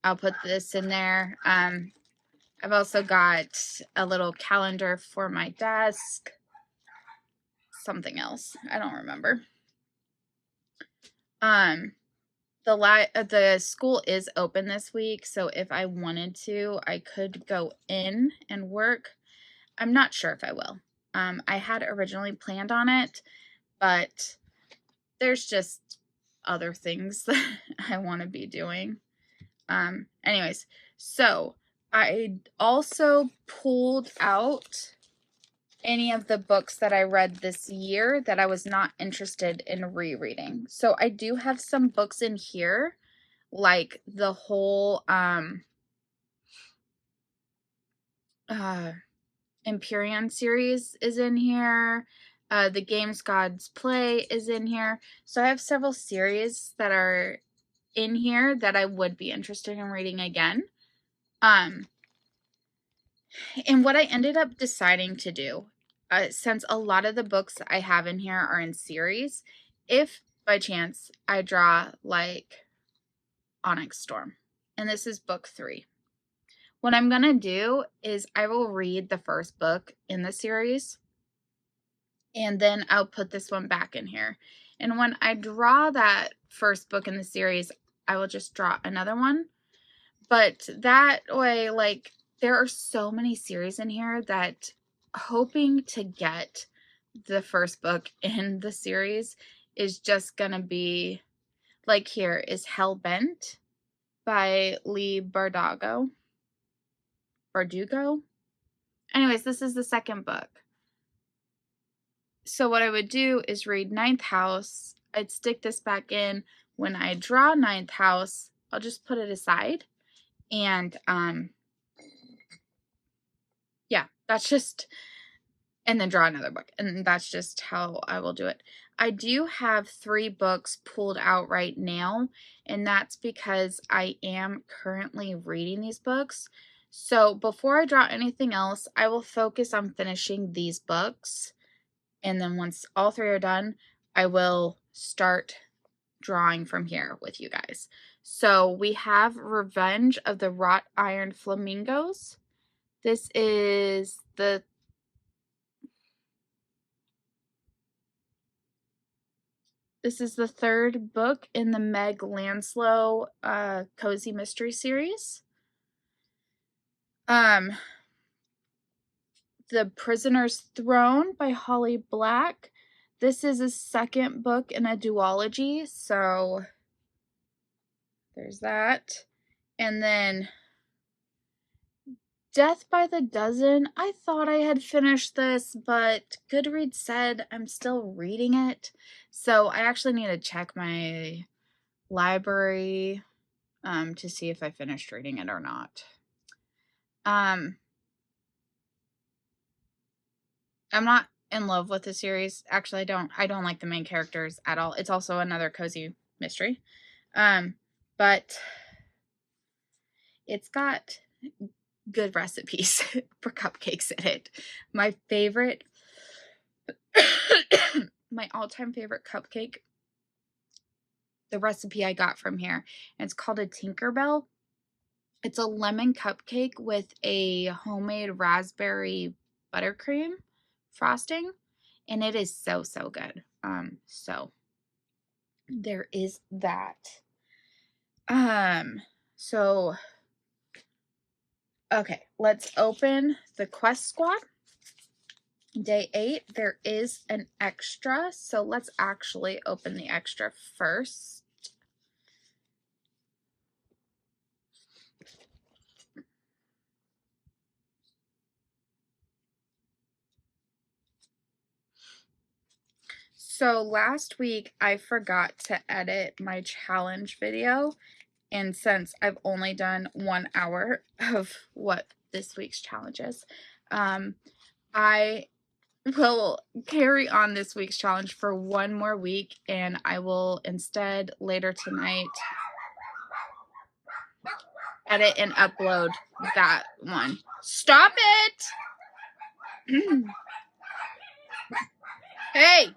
I'll put this in there. I've also got a little calendar for my desk. Something else. I don't remember. The school is open this week, so if I wanted to, I could go in and work. I'm not sure if I will. I had originally planned on it, but there's just other things that I want to be doing. Anyways, so I also pulled out any of the books that I read this year that I was not interested in rereading. So I do have some books in here, like the whole Empyrean series is in here. The Games Gods Play is in here. So I have several series that are in here that I would be interested in reading again. And what I ended up deciding to do, since a lot of the books I have in here are in series, if by chance I draw like Onyx Storm, and this is book 3. What I'm going to do is I will read the first book in the series, and then I'll put this one back in here. And when I draw that first book in the series, I will just draw another one. But that way, like, there are so many series in here that hoping to get the first book in the series is just going to be, like, here is Hellbent by Lee Bardugo. Anyways, this is the second book. So what I would do is read Ninth House. I'd stick this back in. When I draw Ninth House, I'll just put it aside. And, yeah, that's just, and then draw another book. And that's just how I will do it. I do have 3 books pulled out right now, and that's because I am currently reading these books. So before I draw anything else, I will focus on finishing these books. And then once all 3 are done, I will start drawing from here with you guys. So we have Revenge of the Wrought Iron Flamingos. This is the third book in the Meg Lanslow Cozy Mystery series. The Prisoner's Throne by Holly Black. This is a second book in a duology, so there's that. And then Death by the Dozen. I thought I had finished this, but Goodreads said I'm still reading it. So I actually need to check my library to see if I finished reading it or not. I'm not in love with the series. Actually, I don't like the main characters at all. It's also another cozy mystery. But it's got good recipes for cupcakes in it. My favorite, my all-time favorite cupcake, the recipe I got from here, and it's called a Tinkerbell. It's a lemon cupcake with a homemade raspberry buttercream frosting, and it is so good. So there is that. So okay, let's open the Quest Squad. Day 8, there is an extra, so let's actually open the extra first. So last week I forgot to edit my challenge video, and since I've only done 1 hour of what this week's challenge is, I will carry on this week's challenge for 1 more week, and I will instead later tonight edit and upload that one. Stop it! Hey!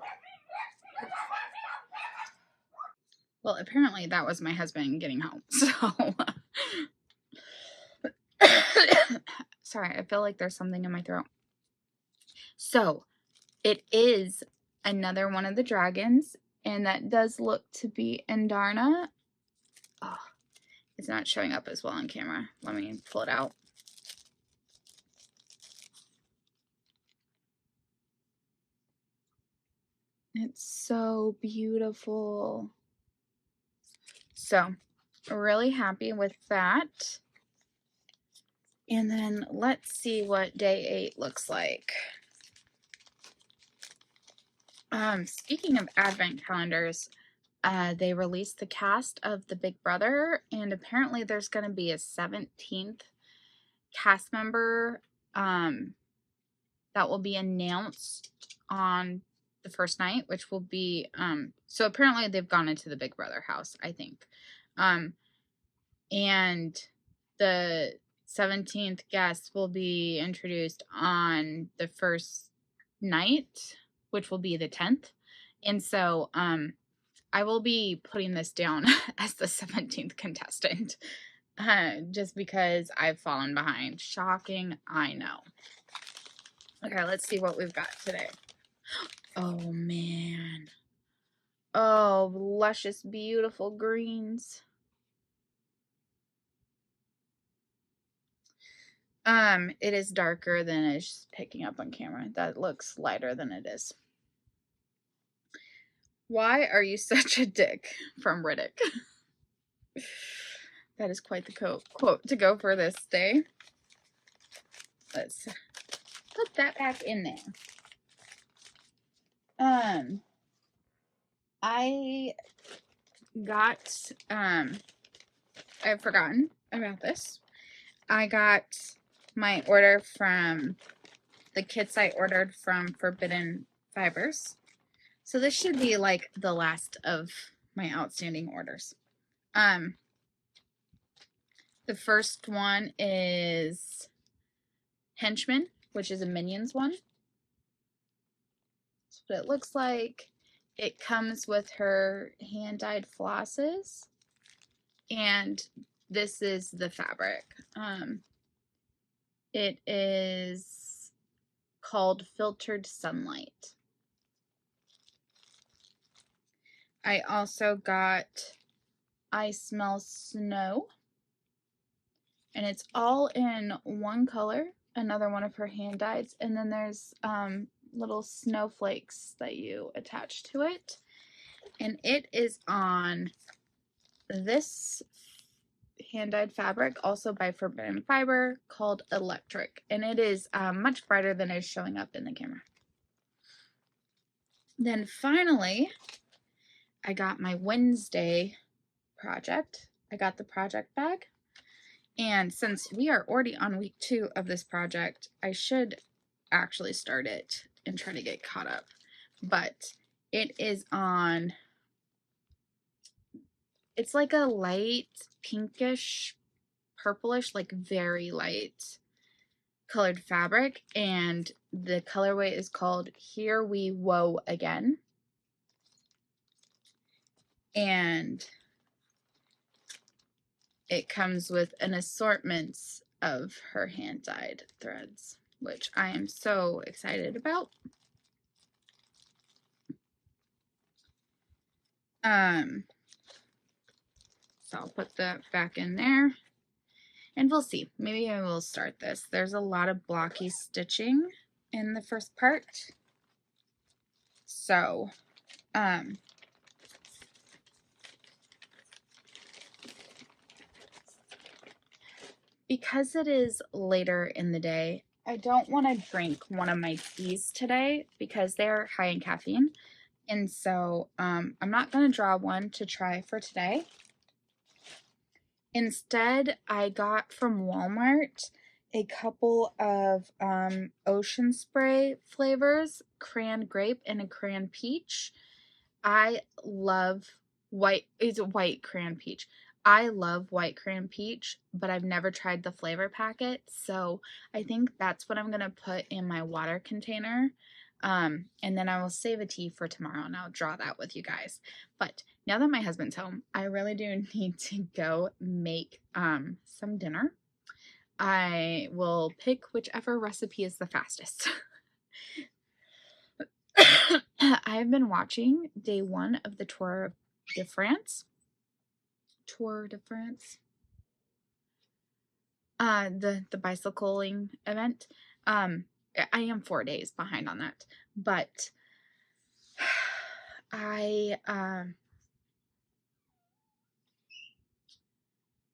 Well, apparently that was my husband getting home, so... Sorry, I feel like there's something in my throat. So, it is another one of the dragons, and that does look to be Endarna. Oh, it's not showing up as well on camera. Let me pull it out. It's so beautiful. So, really happy with that. And then let's see what day 8 looks like. Speaking of advent calendars, they released the cast of The Big Brother, and apparently there's going to be a 17th cast member that will be announced on the first night, which will be so apparently they've gone into the Big Brother house, I think. And the 17th guest will be introduced on the first night, which will be the 10th. And so I will be putting this down as the 17th contestant just because I've fallen behind. Shocking, I know. Okay, let's see what we've got today. Oh, man. Oh, luscious, beautiful greens. It is darker than it's picking up on camera. That looks lighter than it is. Why are you such a dick? From Riddick. That is quite the quote to go for this day. Let's put that back in there. I got, I've forgotten about this. I got my order from the kits I ordered from Forbidden Fibers. So this should be like the last of my outstanding orders. The first one is Henchman, which is a Minions one. That's what it looks like. It comes with her hand-dyed flosses, and this is the fabric. It is called Filtered Sunlight. I also got I Smell Snow, and it's all in one color, another one of her hand-dyeds, and then there's little snowflakes that you attach to it, and it is on this hand-dyed fabric, also by Forbidden Fiber, called Electric, and it is much brighter than is showing up in the camera. Then finally, I got my Wednesday project. I got the project bag, and since we are already on week 2 of this project, I should actually start it and try to get caught up, but it is on, it's like a light pinkish purplish, like very light colored fabric, and the colorway is called Here We Woe Again, and it comes with an assortment of her hand-dyed threads, which I am so excited about. So I'll put that back in there, and we'll see. Maybe I will start this. There's a lot of blocky stitching in the first part, so because it is later in the day, I don't want to drink one of my teas today because they're high in caffeine. And so I'm not going to draw one to try for today. Instead, I got from Walmart a couple of ocean spray flavors, cran grape and a cran peach. I love it's a white cran peach. I love white cran peach, but I've never tried the flavor packet, so I think that's what I'm going to put in my water container And then I will save a tea for tomorrow and I'll draw that with you guys. But now that my husband's home, I really do need to go make some dinner. I will pick whichever recipe is the fastest. I've been watching day 1 of the Tour de France. The bicycling event. I am 4 days behind on that, but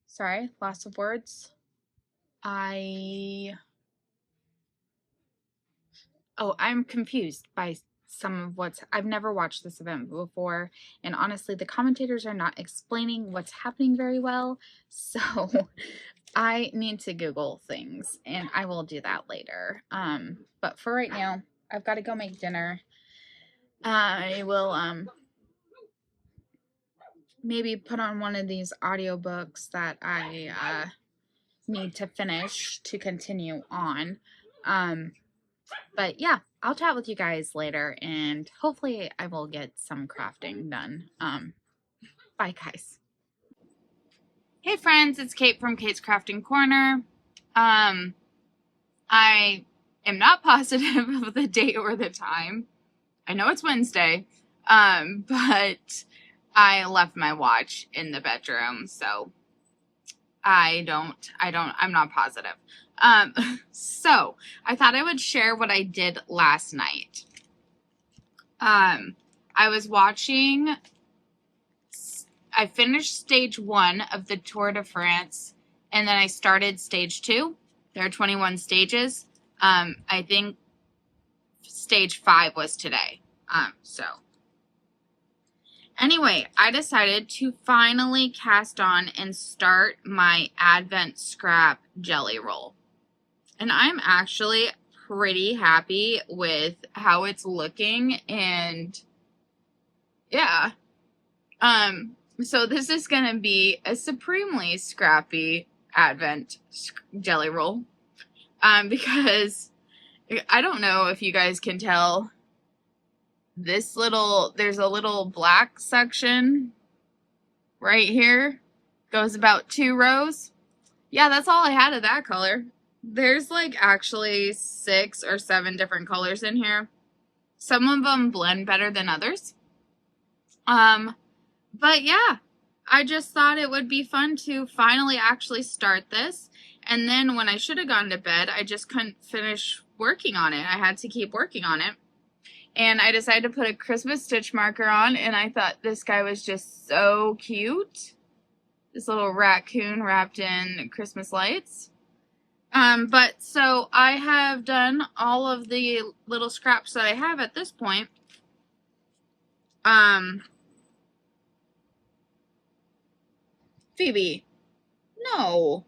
sorry, loss of words. I'm confused by some of I've never watched this event before, and honestly, the commentators are not explaining what's happening very well, so I need to Google things, and I will do that later. But for right now, I've got to go make dinner. I will, maybe put on one of these audiobooks that I, need to finish to continue on. But yeah, I'll chat with you guys later, and hopefully I will get some crafting done. Bye, guys. Hey, friends, it's Kate from Kate's Crafting Corner. I am not positive of the date or the time. I know it's Wednesday, but I left my watch in the bedroom, so I'm not positive. So I thought I would share what I did last night. I was watching, I finished stage 1 of the Tour de France, and then I started stage 2. There are 21 stages. I think stage 5 was today. So anyway, I decided to finally cast on and start my Advent Scrap Jelly Roll. And I'm actually pretty happy with how it's looking, and yeah. So this is going to be a supremely scrappy Advent Jelly Roll. Because I don't know if you guys can tell, there's a little black section right here, goes about 2 rows. Yeah, that's all I had of that color. There's like actually 6 or 7 different colors in here. Some of them blend better than others. But yeah, I just thought it would be fun to finally actually start this. And then when I should have gone to bed, I just couldn't finish working on it. I had to keep working on it. And I decided to put a Christmas stitch marker on, and I thought this guy was just so cute. This little raccoon wrapped in Christmas lights. But so I have done all of the little scraps that I have at this point. Phoebe, no.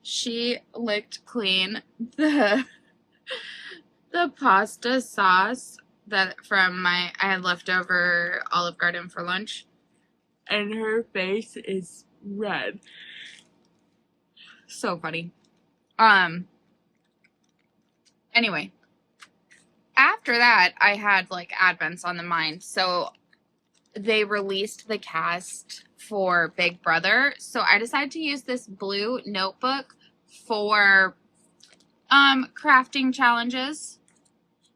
She licked clean the pasta sauce that I had left over Olive Garden for lunch, and her face is red. So funny. Anyway, after that, I had like Advents on the mind, so they released the cast for Big Brother, so I decided to use this blue notebook for crafting challenges.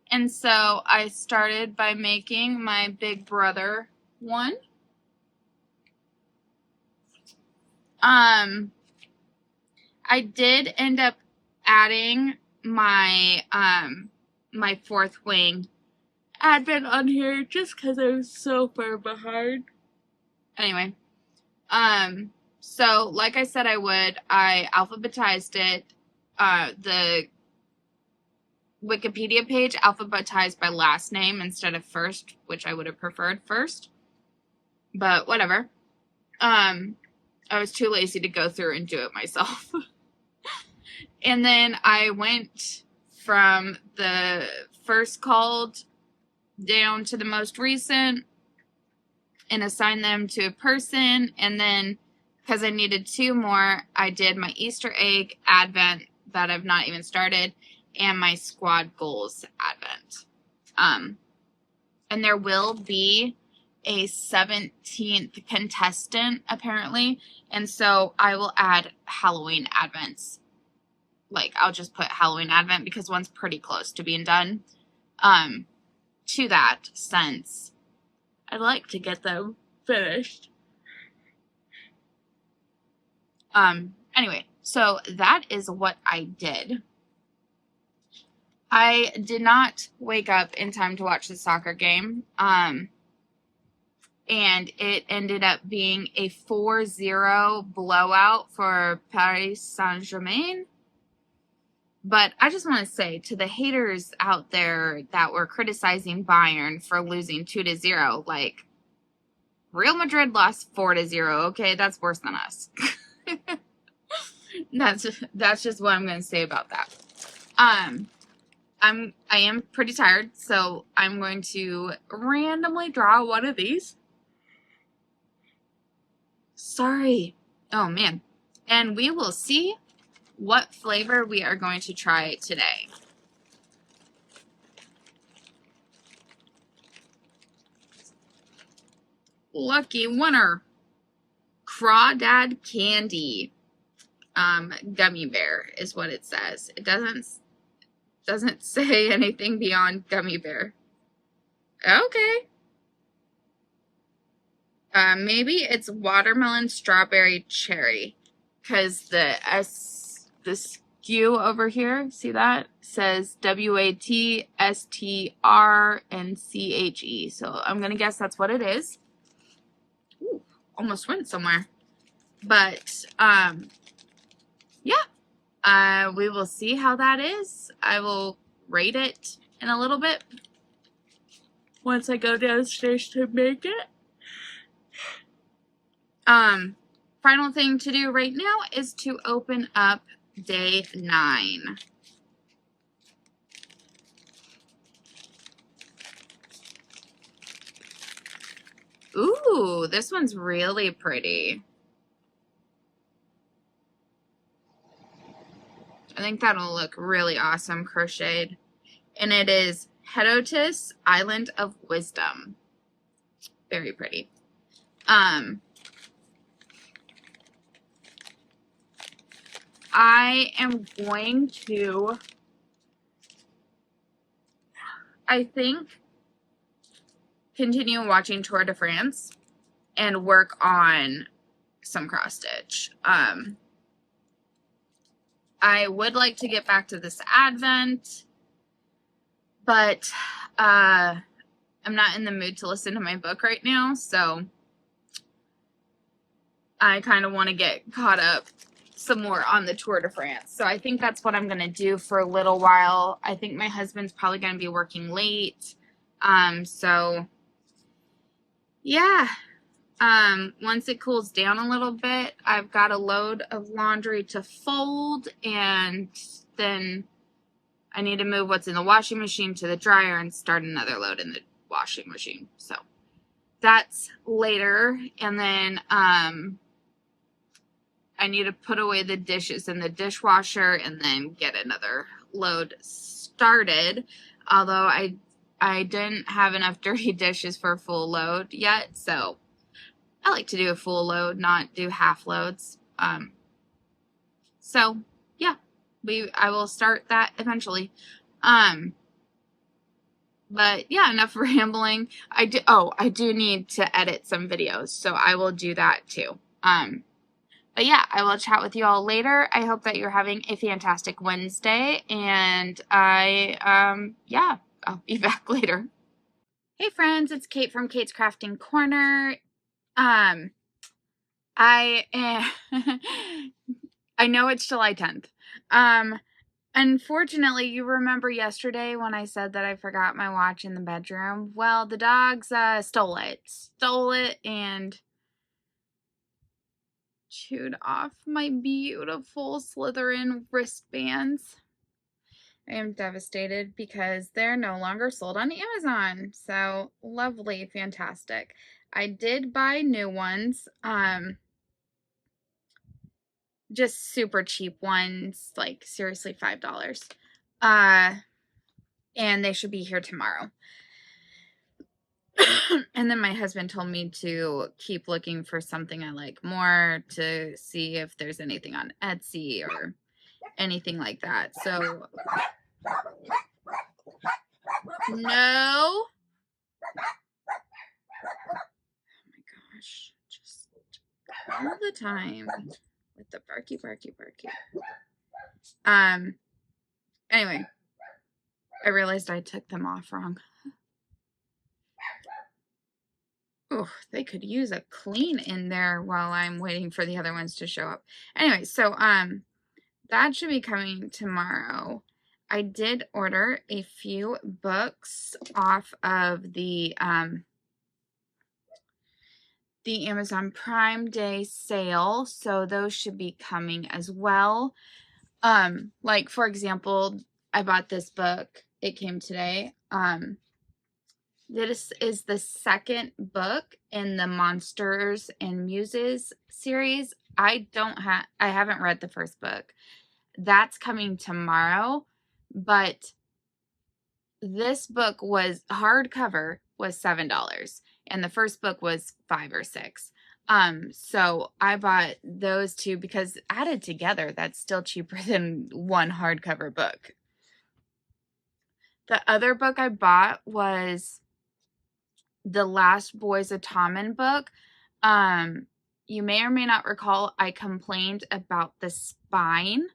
And so I started by making my Big Brother one. I did end up adding my my 4th wing Advent on here just because I was so far behind. Anyway, so like I said I would, I alphabetized it. The Wikipedia page alphabetized by last name instead of first, which I would have preferred first, but whatever. I was too lazy to go through and do it myself. And then I went from the first called down to the most recent and assigned them to a person. And then because I needed 2 more, I did my Easter egg Advent that I've not even started, and my squad goals advent. And there will be a 17th contestant apparently, and so I will add Halloween advents. Like, I'll just put Halloween advent because one's pretty close to being done. To that, since I'd like to get them finished. Anyway, so that is what I did. I did not wake up in time to watch the soccer game. And it ended up being a 4-0 blowout for Paris Saint-Germain. But I just want to say to the haters out there that were criticizing Bayern for losing 2-0, like, Real Madrid lost 4-0, okay? That's worse than us. That's just what I'm going to say about that. I am pretty tired, so I'm going to randomly draw one of these. Sorry. Oh, man. And we will see what flavor we are going to try today. Lucky winner. Crawdad Candy. Gummy bear is what it says. It doesn't say anything beyond gummy bear. Okay. Maybe it's watermelon, strawberry, cherry. Because the SKU over here, see that? Says WATSTRNCHE. So I'm going to guess that's what it is. Ooh, almost went somewhere. But, yeah. We will see how that is. I will rate it in a little bit once I go downstairs to make it. Final thing to do right now is to open up day 9. Ooh, this one's really pretty. I think that'll look really awesome crocheted. And it is Hedotus, Island of Wisdom. Very pretty. I am going to, I think, continue watching Tour de France and work on some cross stitch. I would like to get back to this Advent, but I'm not in the mood to listen to my book right now, so I kind of want to get caught up some more on the Tour de France. So I think that's what I'm going to do for a little while. I think my husband's probably going to be working late. So yeah. Once it cools down a little bit, I've got a load of laundry to fold, and then I need to move what's in the washing machine to the dryer and start another load in the washing machine. So that's later. And then, I need to put away the dishes in the dishwasher and then get another load started. Although I didn't have enough dirty dishes for a full load yet, so I like to do a full load, not do half loads. So yeah, I will start that eventually. But yeah, enough rambling. I do need to edit some videos, so I will do that too. But yeah, I will chat with you all later. I hope that you're having a fantastic Wednesday, and yeah, I'll be back later. Hey friends, it's Kate from Kate's Crafting Corner. I know it's July 10th. Unfortunately, you remember yesterday when I said that I forgot my watch in the bedroom? Well, the dogs stole it and chewed off my beautiful Slytherin wristbands. I am devastated because they're no longer sold on Amazon. So lovely, fantastic. I did buy new ones. just super cheap ones, like seriously $5. And they should be here tomorrow. And then my husband told me to keep looking for something I like more, to see if there's anything on Etsy or anything like that. So, no. Oh my gosh. Just all the time with the barky. Anyway, I realized I took them off wrong. Oh, they could use a clean in there while I'm waiting for the other ones to show up. Anyway, so that should be coming tomorrow. I did order a few books off of the Amazon Prime Day sale, so those should be coming as well. Like for example, I bought this book. It came today. This is the second book in the Monsters and Muses series. I haven't read the first book. That's coming tomorrow, but this book was hardcover was $7 and the first book was $5 or $6. So I bought those two because added together, that's still cheaper than one hardcover book. The other book I bought was the Last Boys of Tommen book. You may or may not recall, I complained about the spine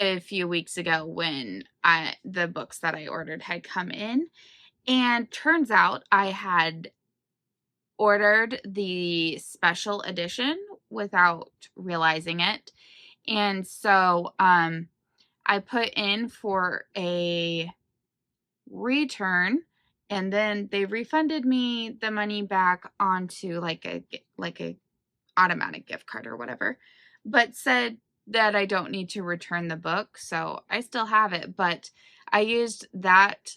a few weeks ago when the books that I ordered had come in, and turns out I had ordered the special edition without realizing it. And so I put in for a return, and then they refunded me the money back onto like a automatic gift card or whatever, but said that I don't need to return the book. So I still have it, but I used that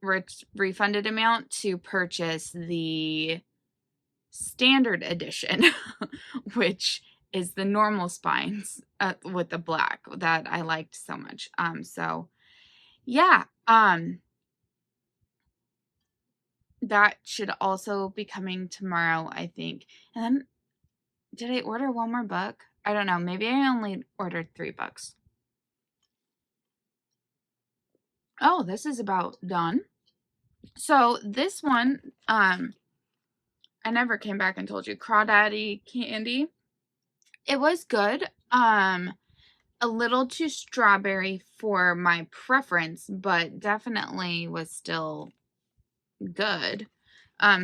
refunded amount to purchase the standard edition, which is the normal spines with the black that I liked so much. So yeah, that should also be coming tomorrow, I think. And then, did I order one more book? I don't know. Maybe I only ordered 3 books. Oh, this is about done. So this one, I never came back and told you, Crawdaddy Candy. It was good. A little too strawberry for my preference, but definitely was still good.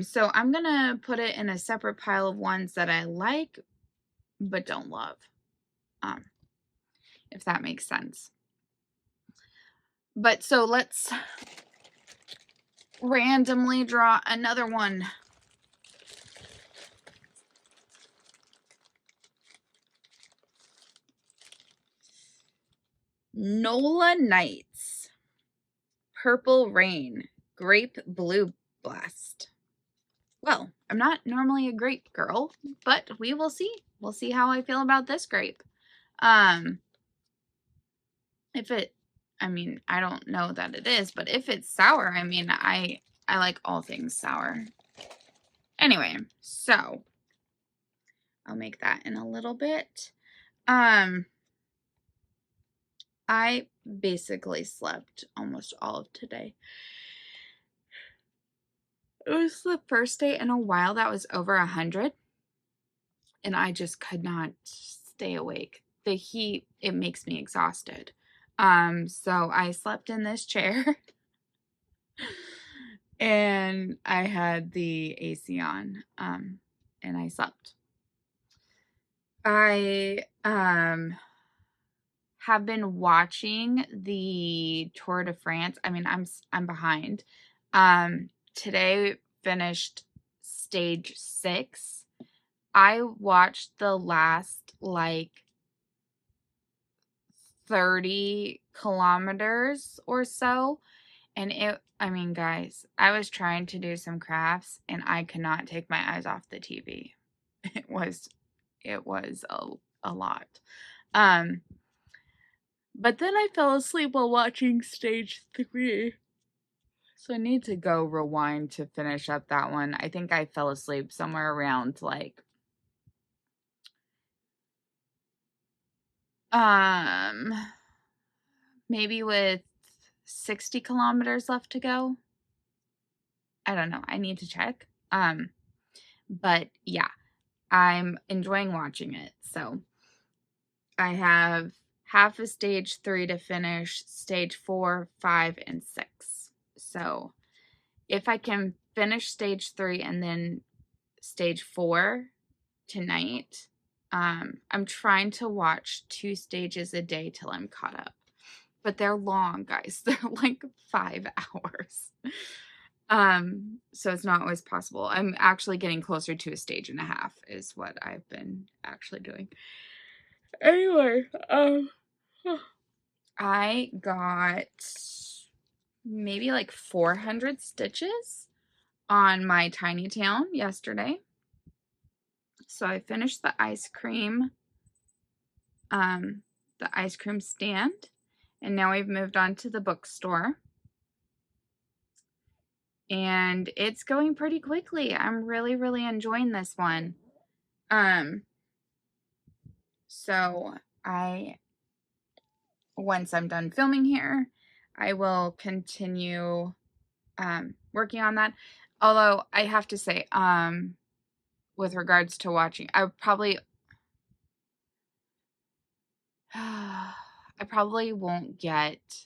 So I'm gonna put it in a separate pile of ones that I like but don't love, if that makes sense. But so let's randomly draw another one. Nola Nights, Purple Rain, Grape Blue Blast. Well, I'm not normally a grape girl, but we will see. We'll see how I feel about this grape. If it, I mean, I don't know that it is, but if it's sour, I mean, I like all things sour. Anyway, so I'll make that in a little bit. I basically slept almost all of today. It was the first day in a while that was over 100, and I just could not stay awake. The heat, it makes me exhausted. So I slept in this chair and I had the AC on, and I slept. I have been watching the Tour de France. I mean, I'm behind. Today finished stage 6. I watched the last like 30 kilometers or so, and I mean, guys, I was trying to do some crafts and I could not take my eyes off the TV. It was a lot. But then I fell asleep while watching stage 3. So I need to go rewind to finish up that one. I think I fell asleep somewhere around like maybe with 60 kilometers left to go. I don't know. I need to check. But yeah, I'm enjoying watching it. So I have half of stage 3 to finish, stage 4, 5, and 6. So if I can finish stage 3 and then stage 4 tonight, I'm trying to watch 2 stages a day till I'm caught up. But they're long, guys. They're like 5 hours. So it's not always possible. I'm actually getting closer to a stage and a half is what I've been actually doing. Anyway, I got maybe like 400 stitches on my tiny town yesterday. So I finished the ice cream stand, and now we've moved on to the bookstore. And it's going pretty quickly. I'm really, really enjoying this one. So once I'm done filming here, I will continue working on that. Although I have to say, with regards to watching, I probably won't get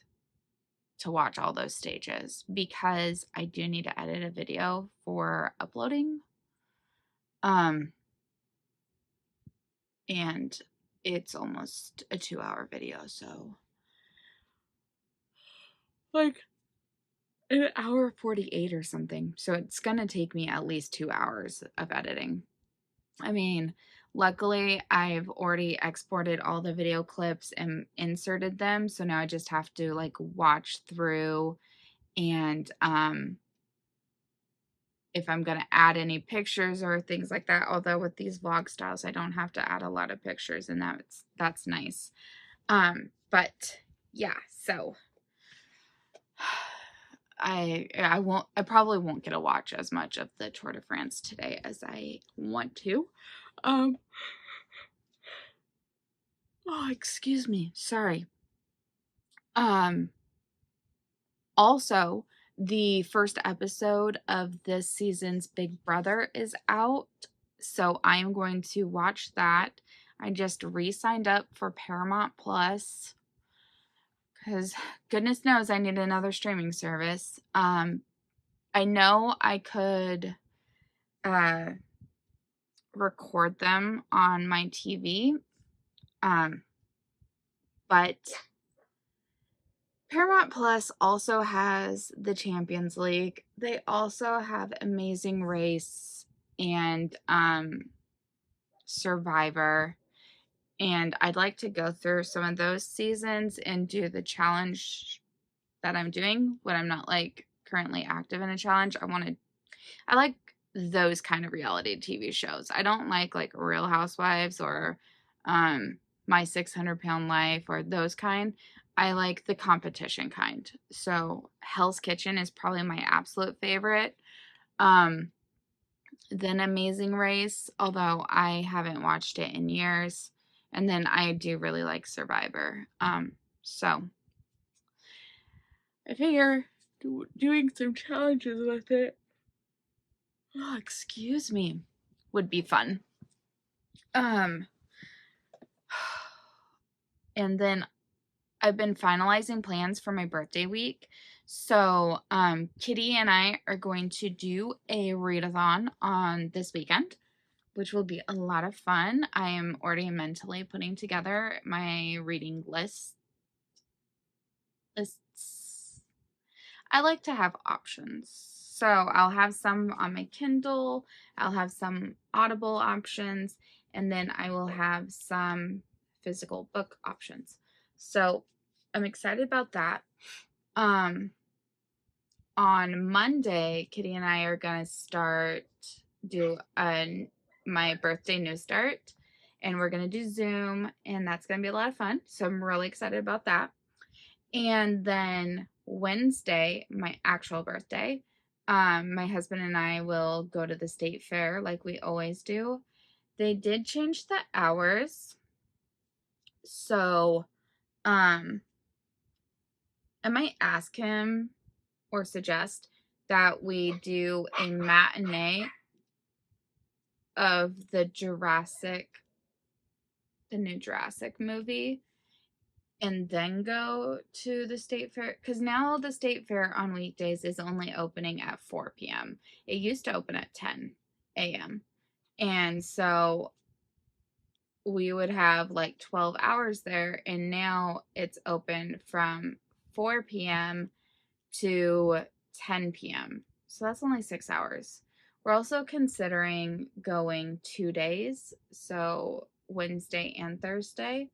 to watch all those stages because I do need to edit a video for uploading. And it's almost a 2-hour video, so like an hour 48 or something. So it's gonna take me at least 2 hours of editing. I mean, luckily I've already exported all the video clips and inserted them, so now I just have to like watch through and if I'm gonna add any pictures or things like that. Although with these vlog styles I don't have to add a lot of pictures, and that's nice. But yeah, so I probably won't get to watch as much of the Tour de France today as I want to. Oh, excuse me. Sorry. Also, the first episode of this season's Big Brother is out, so I am going to watch that. I just re-signed up for Paramount Plus because goodness knows I need another streaming service. I know I could record them on my TV, but Paramount Plus also has the Champions League. They also have Amazing Race and Survivor. And I'd like to go through some of those seasons and do the challenge that I'm doing when I'm not like currently active in a challenge. I like those kind of reality TV shows. I don't like Real Housewives or My 600-Pound Life or those kind. I like the competition kind. So Hell's Kitchen is probably my absolute favorite. Then Amazing Race, although I haven't watched it in years. And then I do really like Survivor. So I figure doing some challenges with it, oh, excuse me, would be fun. And then I've been finalizing plans for my birthday week. So, Kitty and I are going to do a readathon on this weekend, which will be a lot of fun. I am already mentally putting together my reading lists. I like to have options. So I'll have some on my Kindle, I'll have some Audible options, and then I will have some physical book options. So I'm excited about that. On Monday, Kitty and I are going to do my birthday new start. and we're going to do Zoom, and that's going to be a lot of fun. So I'm really excited about that. And then Wednesday, my actual birthday, my husband and I will go to the state fair like we always do. They did change the hours. So, I might ask him or suggest that we do a matinee of the new Jurassic movie, and then go to the state fair, because now the state fair on weekdays is only opening at 4 p.m. It used to open at 10 a.m. And so we would have like 12 hours there, and now it's open from 4 p.m. to 10 p.m. So that's only 6 hours. We're also considering going 2 days, so Wednesday and Thursday.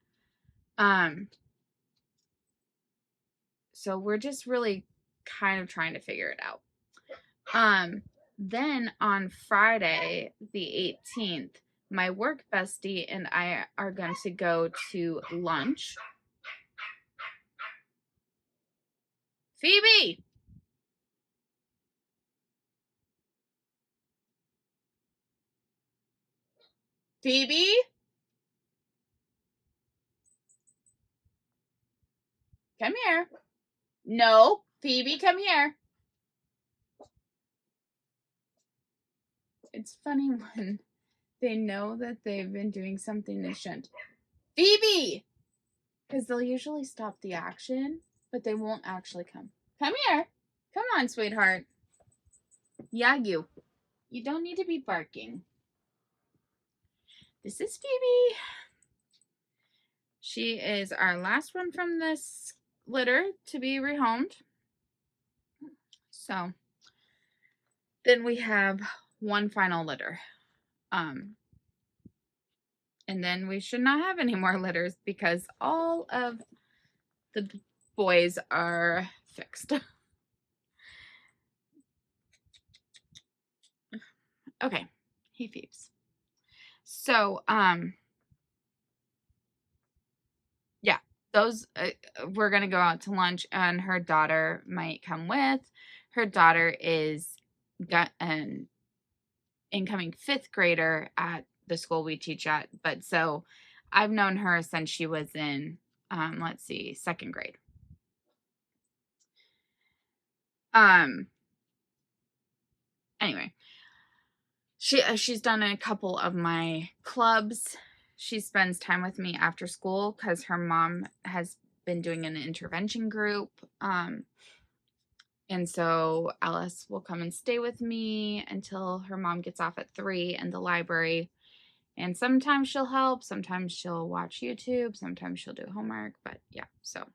So we're just really kind of trying to figure it out. Then on Friday, the 18th, my work bestie and I are going to go to lunch. Phoebe! Phoebe? Come here. No, Phoebe, come here. It's funny when they know that they've been doing something they shouldn't. Phoebe! Because they'll usually stop the action, but they won't actually come. Come here. Come on, sweetheart. Yeah, you. You don't need to be barking. This is Phoebe. She is our last one from this litter to be rehomed. So then we have one final litter. And then we should not have any more litters because all of the boys are fixed. Okay, he peeps. So, yeah, those, we're going to go out to lunch, and her daughter might come with. Her daughter is an incoming 5th grader at the school we teach at, but so I've known her since she was in, 2nd grade. Anyway, she's done a couple of my clubs. She spends time with me after school because her mom has been doing an intervention group. And so Alice will come and stay with me until her mom gets off at 3 in the library. And sometimes she'll help, sometimes she'll watch YouTube, sometimes she'll do homework, but yeah, so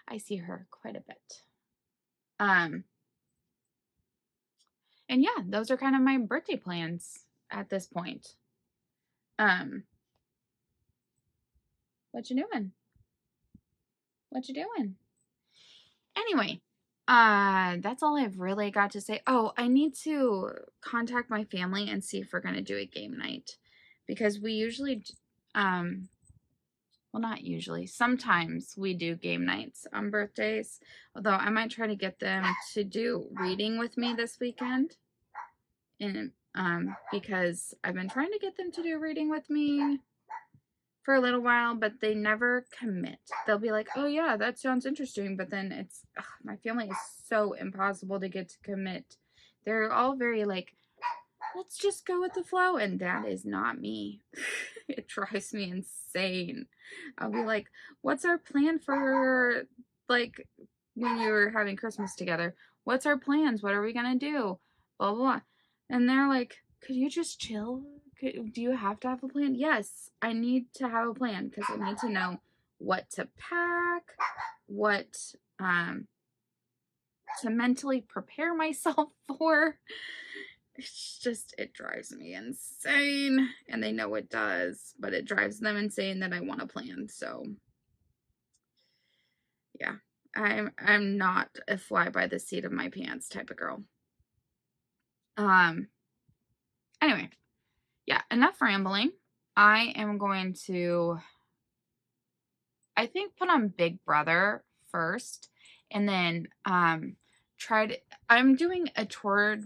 I see her quite a bit. And yeah, those are kind of my birthday plans at this point. What you doing? What you doing? Anyway, that's all I've really got to say. Oh, I need to contact my family and see if we're going to do a game night, because we usually, well, not usually, sometimes we do game nights on birthdays, although I might try to get them to do reading with me this weekend. And because I've been trying to get them to do reading with me for a little while, but they never commit. They'll be like, oh yeah, that sounds interesting, but then it's, my family is so impossible to get to commit. They're all very like, let's just go with the flow, and that is not me. It drives me insane. I'll be like, what's our plan for, like, when you were having Christmas together? What's our plans? What are we gonna do? Blah, blah, blah. And they're like, could you just chill? Do you have to have a plan? Yes, I need to have a plan because I need to know what to pack, what to mentally prepare myself for. It's just, it drives me insane, and they know it does, but it drives them insane that I want a plan. So yeah, I'm not a fly by the seat of my pants type of girl. Anyway, yeah, enough rambling. I am going to, I think, put on Big Brother first, and then try to, I'm doing a Tour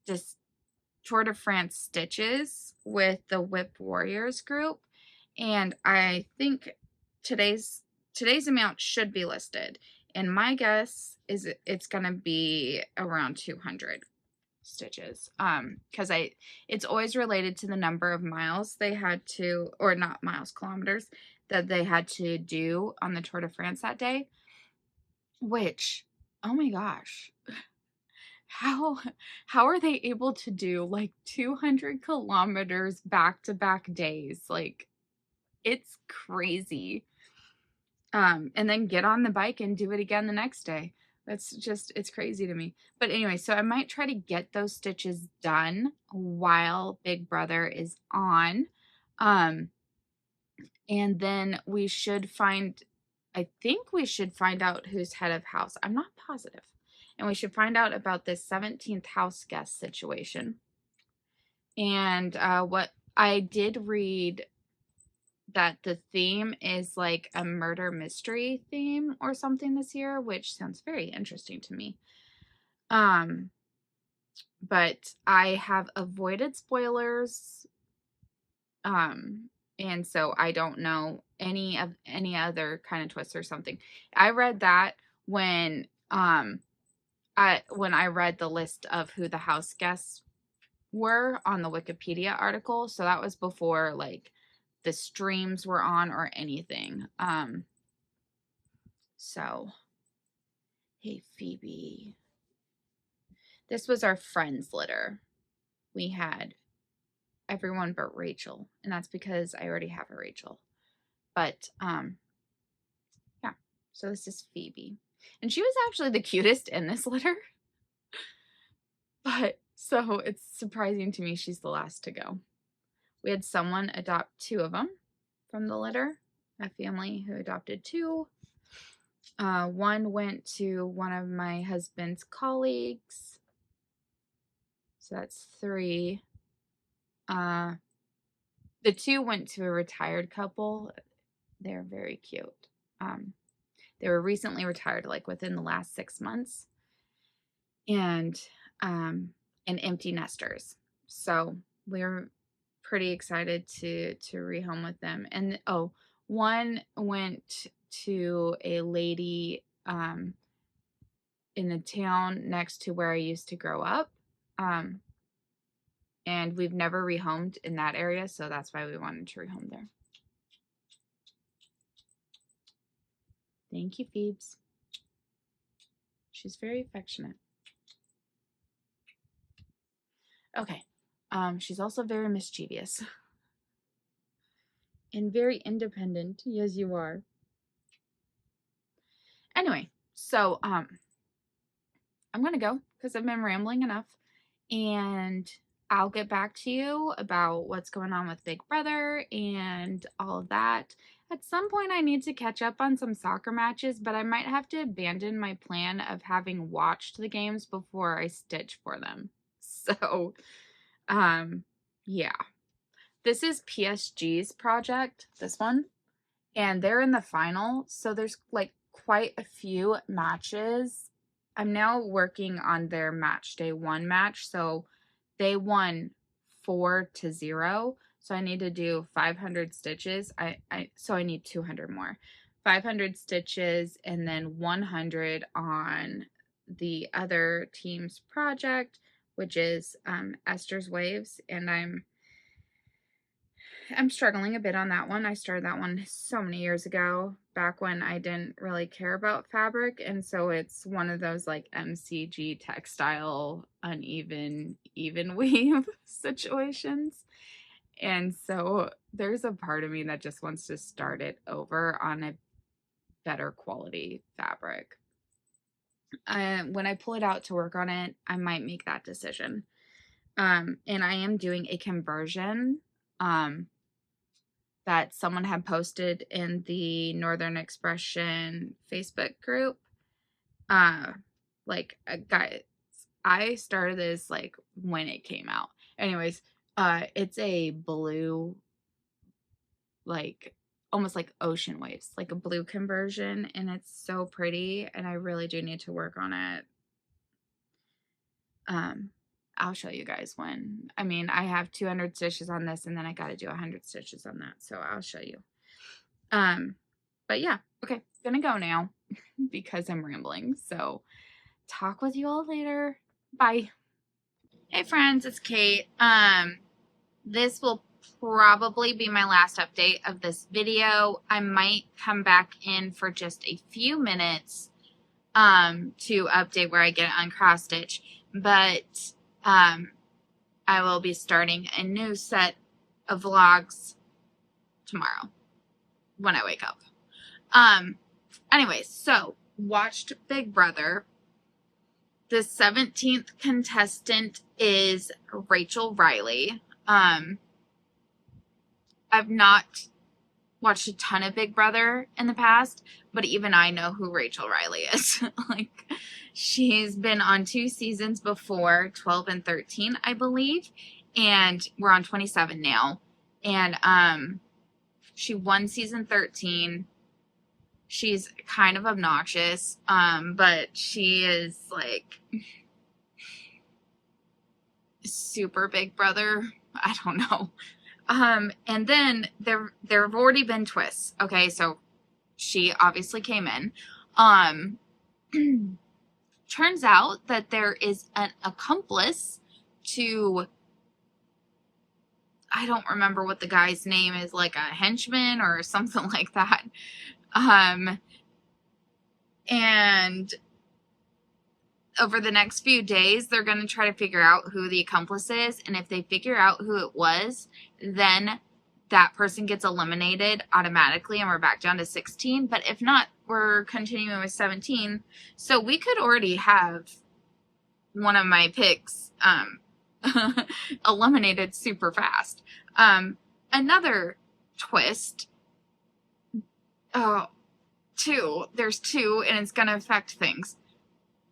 de France stitches with the Whip Warriors group, and I think today's amount should be listed, and my guess is it's gonna be around 200 stitches, because it's always related to the number of miles they had to, or not miles, kilometers, that they had to do on the Tour de France that day, which, oh my gosh, how are they able to do like 200 kilometers back to back days? Like, it's crazy. And then get on the bike and do it again the next day. That's just, it's crazy to me. But anyway, so I might try to get those stitches done while Big Brother is on. And then we should find, I think we should find out who's head of house. I'm not positive. And we should find out about this 17th house guest situation. And what I did read that the theme is like a murder mystery theme or something this year, which sounds very interesting to me. But I have avoided spoilers. And so I don't know any other kind of twists or something. I read that when I read the list of who the house guests were on the Wikipedia article. So that was before like the streams were on or anything. So hey Phoebe. This was our friends litter. We had everyone but Rachel, and that's because I already have a Rachel. But yeah. So this is Phoebe. And she was actually the cutest in this litter. But so it's surprising to me she's the last to go. We had someone adopt 2 of them from the litter, a family who adopted 2. One went to one of my husband's colleagues. So that's 3. The 2 went to a retired couple. They're very cute. They were recently retired, like within the last 6 months. And empty nesters. So we're pretty excited to rehome with them. And one went to a lady in the town next to where I used to grow up. And we've never rehomed in that area, so that's why we wanted to rehome there. Thank you, Phoebes. She's very affectionate. Okay. She's also very mischievous. And very independent. Yes, you are. Anyway, so I'm gonna go because I've been rambling enough, and I'll get back to you about what's going on with Big Brother and all of that. At some point, I need to catch up on some soccer matches, but I might have to abandon my plan of having watched the games before I stitch for them. So, yeah. This is PSG's project, this one, and they're in the final, so there's like quite a few matches. I'm now working on their match day 1 match, so they won 4-0. So I need to do 500 stitches. So I need 200 more. 500 stitches and then 100 on the other team's project, which is Esther's Waves, and I'm struggling a bit on that one. I started that one so many years ago, back when I didn't really care about fabric, and so it's one of those like MCG textile uneven even weave situations. And so there's a part of me that just wants to start it over on a better quality fabric. When I pull it out to work on it, I might make that decision. And I am doing a conversion that someone had posted in the Northern Expression Facebook group. Like, guys, I started this like when it came out. Anyways, it's a blue like almost like ocean waves, like a blue conversion, and it's so pretty, and I really do need to work on it. I'll show you guys when. I mean, I have 200 stitches on this, and then I got to do 100 stitches on that, so I'll show you. But yeah, okay, gonna go now because I'm rambling. So talk with you all later. Bye. Hey friends, it's Kate. This will probably be my last update of this video. I might come back in for just a few minutes to update where I get on cross stitch, but I will be starting a new set of vlogs tomorrow when I wake up. Anyways, so watched Big Brother. The 17th contestant is Rachel Riley. I've not watched a ton of Big Brother in the past, but even I know who Rachel Riley is. Like, she's been on 2 seasons before, 12 and 13, I believe, and we're on 27 now. And she won season 13. She's kind of obnoxious, but she is like super Big Brother. I don't know. And then there have already been twists. Okay, so she obviously came in. Turns out that there is an accomplice to, I don't remember what the guy's name is, like a henchman or something like that. And over the next few days, they're going to try to figure out who the accomplice is. And if they figure out who it was, then that person gets eliminated automatically and we're back down to 16. But if not, we're continuing with 17. So we could already have one of my picks eliminated super fast. Another twist. There's 2, and it's going to affect things.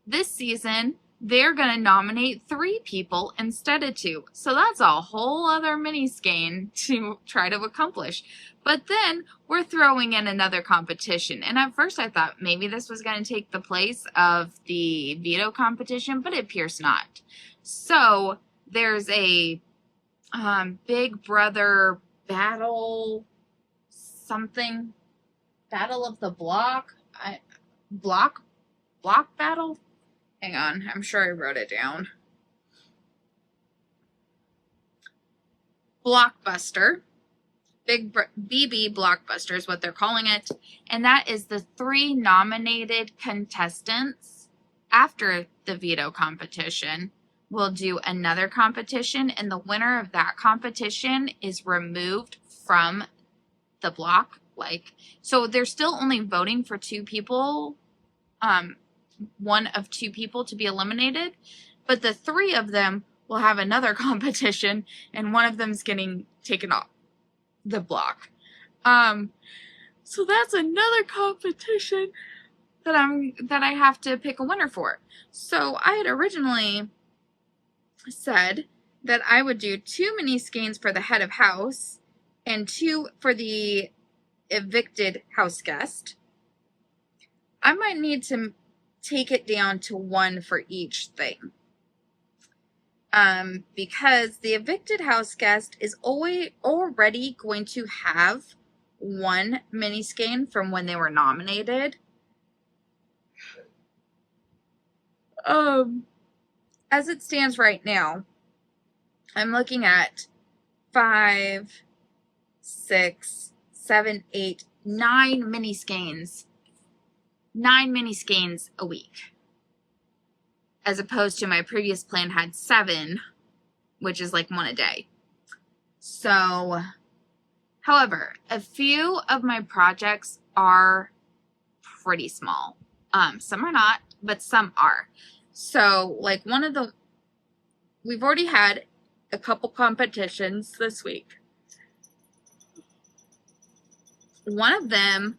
This season, they're going to nominate 3 people instead of 2. So that's a whole other mini skein to try to accomplish. But then we're throwing in another competition. And at first I thought maybe this was going to take the place of the veto competition, but it appears not. So there's a Big Brother battle something. Battle of the Block? Block battle? Hang on, I'm sure I wrote it down. Blockbuster. BB Blockbuster is what they're calling it. And that is the 3 nominated contestants after the veto competition will do another competition, and the winner of that competition is removed from the block. Like, so they're still only voting for 2 people, one of 2 people to be eliminated, but the 3 of them will have another competition, and one of them's getting taken off the block. So that's another competition that I have to pick a winner for. So I had originally said that I would do 2 mini skeins for the head of house and 2 for the evicted house guest. I might need to take it down to 1 for each thing. Because the evicted house guest is already going to have 1 mini skein from when they were nominated. As it stands right now, I'm looking at 5, 6, 7, 8, 9 mini skeins. 9 mini skeins a week. As opposed to my previous plan had 7, which is like 1 a day. So, however, a few of my projects are pretty small. Some are not, but some are. So, like we've already had a couple competitions this week. One of them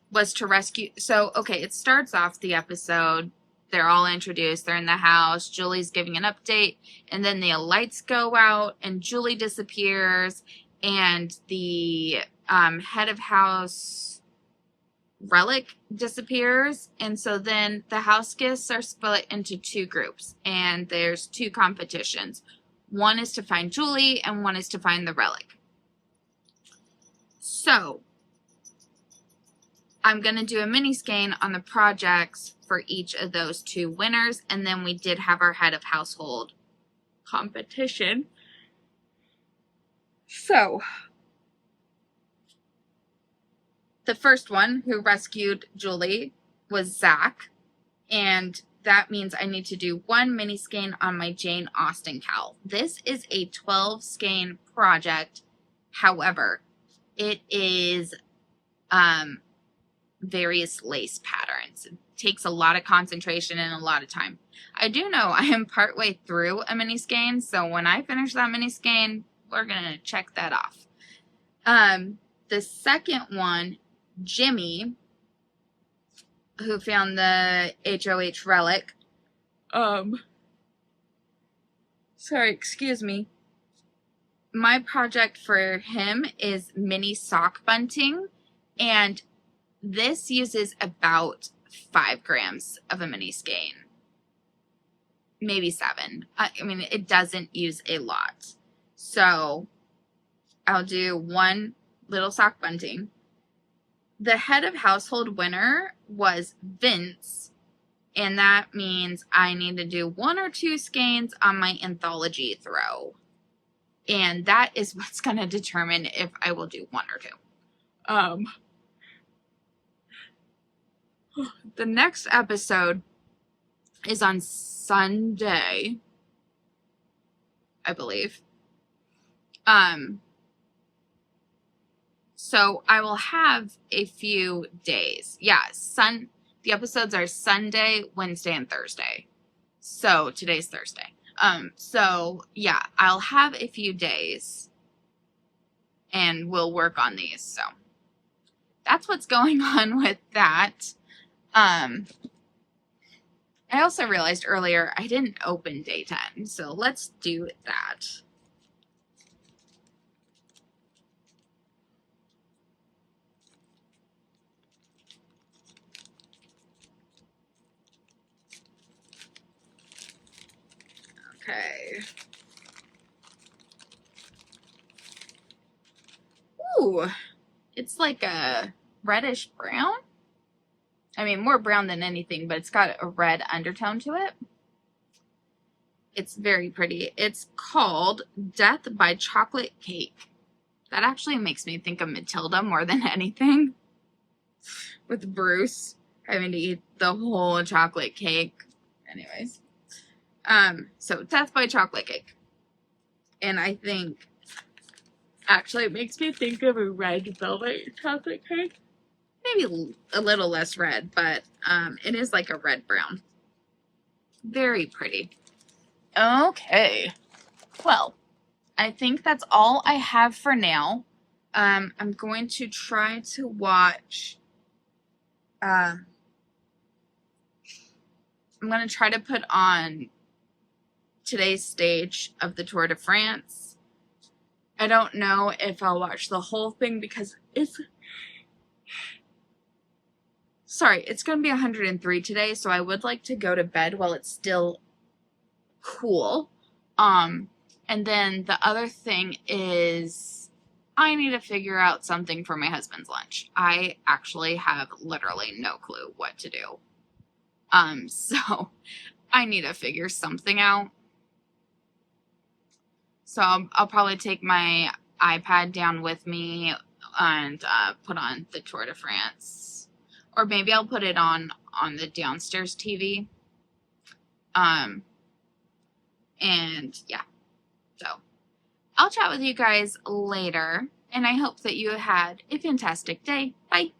was to rescue. So, okay, it starts off the episode. They're all introduced. They're in the house. Julie's giving an update. And then the lights go out and Julie disappears. And the head of house relic disappears, and so then the house gifts are split into 2 groups, and there's 2 competitions. One is to find Julie, and one is to find the relic. So I'm going to do a mini skein on the projects for each of those 2 winners, and then we did have our head of household competition. So the first one who rescued Julie was Zach, and that means I need to do 1 mini skein on my Jane Austen cowl. This is a 12 skein project. However, it is various lace patterns. It takes a lot of concentration and a lot of time. I do know I am partway through a mini skein, so when I finish that mini skein, we're gonna check that off. The second one, Jimmy, who found the HOH relic. Sorry, excuse me. My project for him is mini sock bunting, and this uses about 5 grams of a mini skein. Maybe 7. I mean, it doesn't use a lot. So I'll do 1 little sock bunting. The head of household winner was Vince, and that means I need to do 1 or 2 skeins on my anthology throw. And that is what's going to determine if I will do 1 or 2. The next episode is on Sunday, I believe. So I will have a few days. Yeah, the episodes are Sunday, Wednesday, and Thursday. So today's Thursday. So yeah, I'll have a few days and we'll work on these. So that's what's going on with that. I also realized earlier I didn't open day 10, so let's do that. Okay. Ooh, it's like a reddish brown. I mean, more brown than anything, but it's got a red undertone to it. It's very pretty. It's called Death by Chocolate Cake. That actually makes me think of Matilda more than anything. With Bruce having to eat the whole chocolate cake. Anyways. So Death by Chocolate Cake. And I think, actually it makes me think of a red velvet chocolate cake. Maybe a little less red, but it is like a red brown. Very pretty. Okay. Well, I think that's all I have for now. I'm going to try to watch, I'm going to try to put on today's stage of the Tour de France. I don't know if I'll watch the whole thing because it's going to be 103 today, so I would like to go to bed while it's still cool. And then the other thing is I need to figure out something for my husband's lunch. I actually have literally no clue what to do. So I need to figure something out. So I'll probably take my iPad down with me and put on the Tour de France. Or maybe I'll put it on the downstairs TV. And yeah. So I'll chat with you guys later. And I hope that you had a fantastic day. Bye.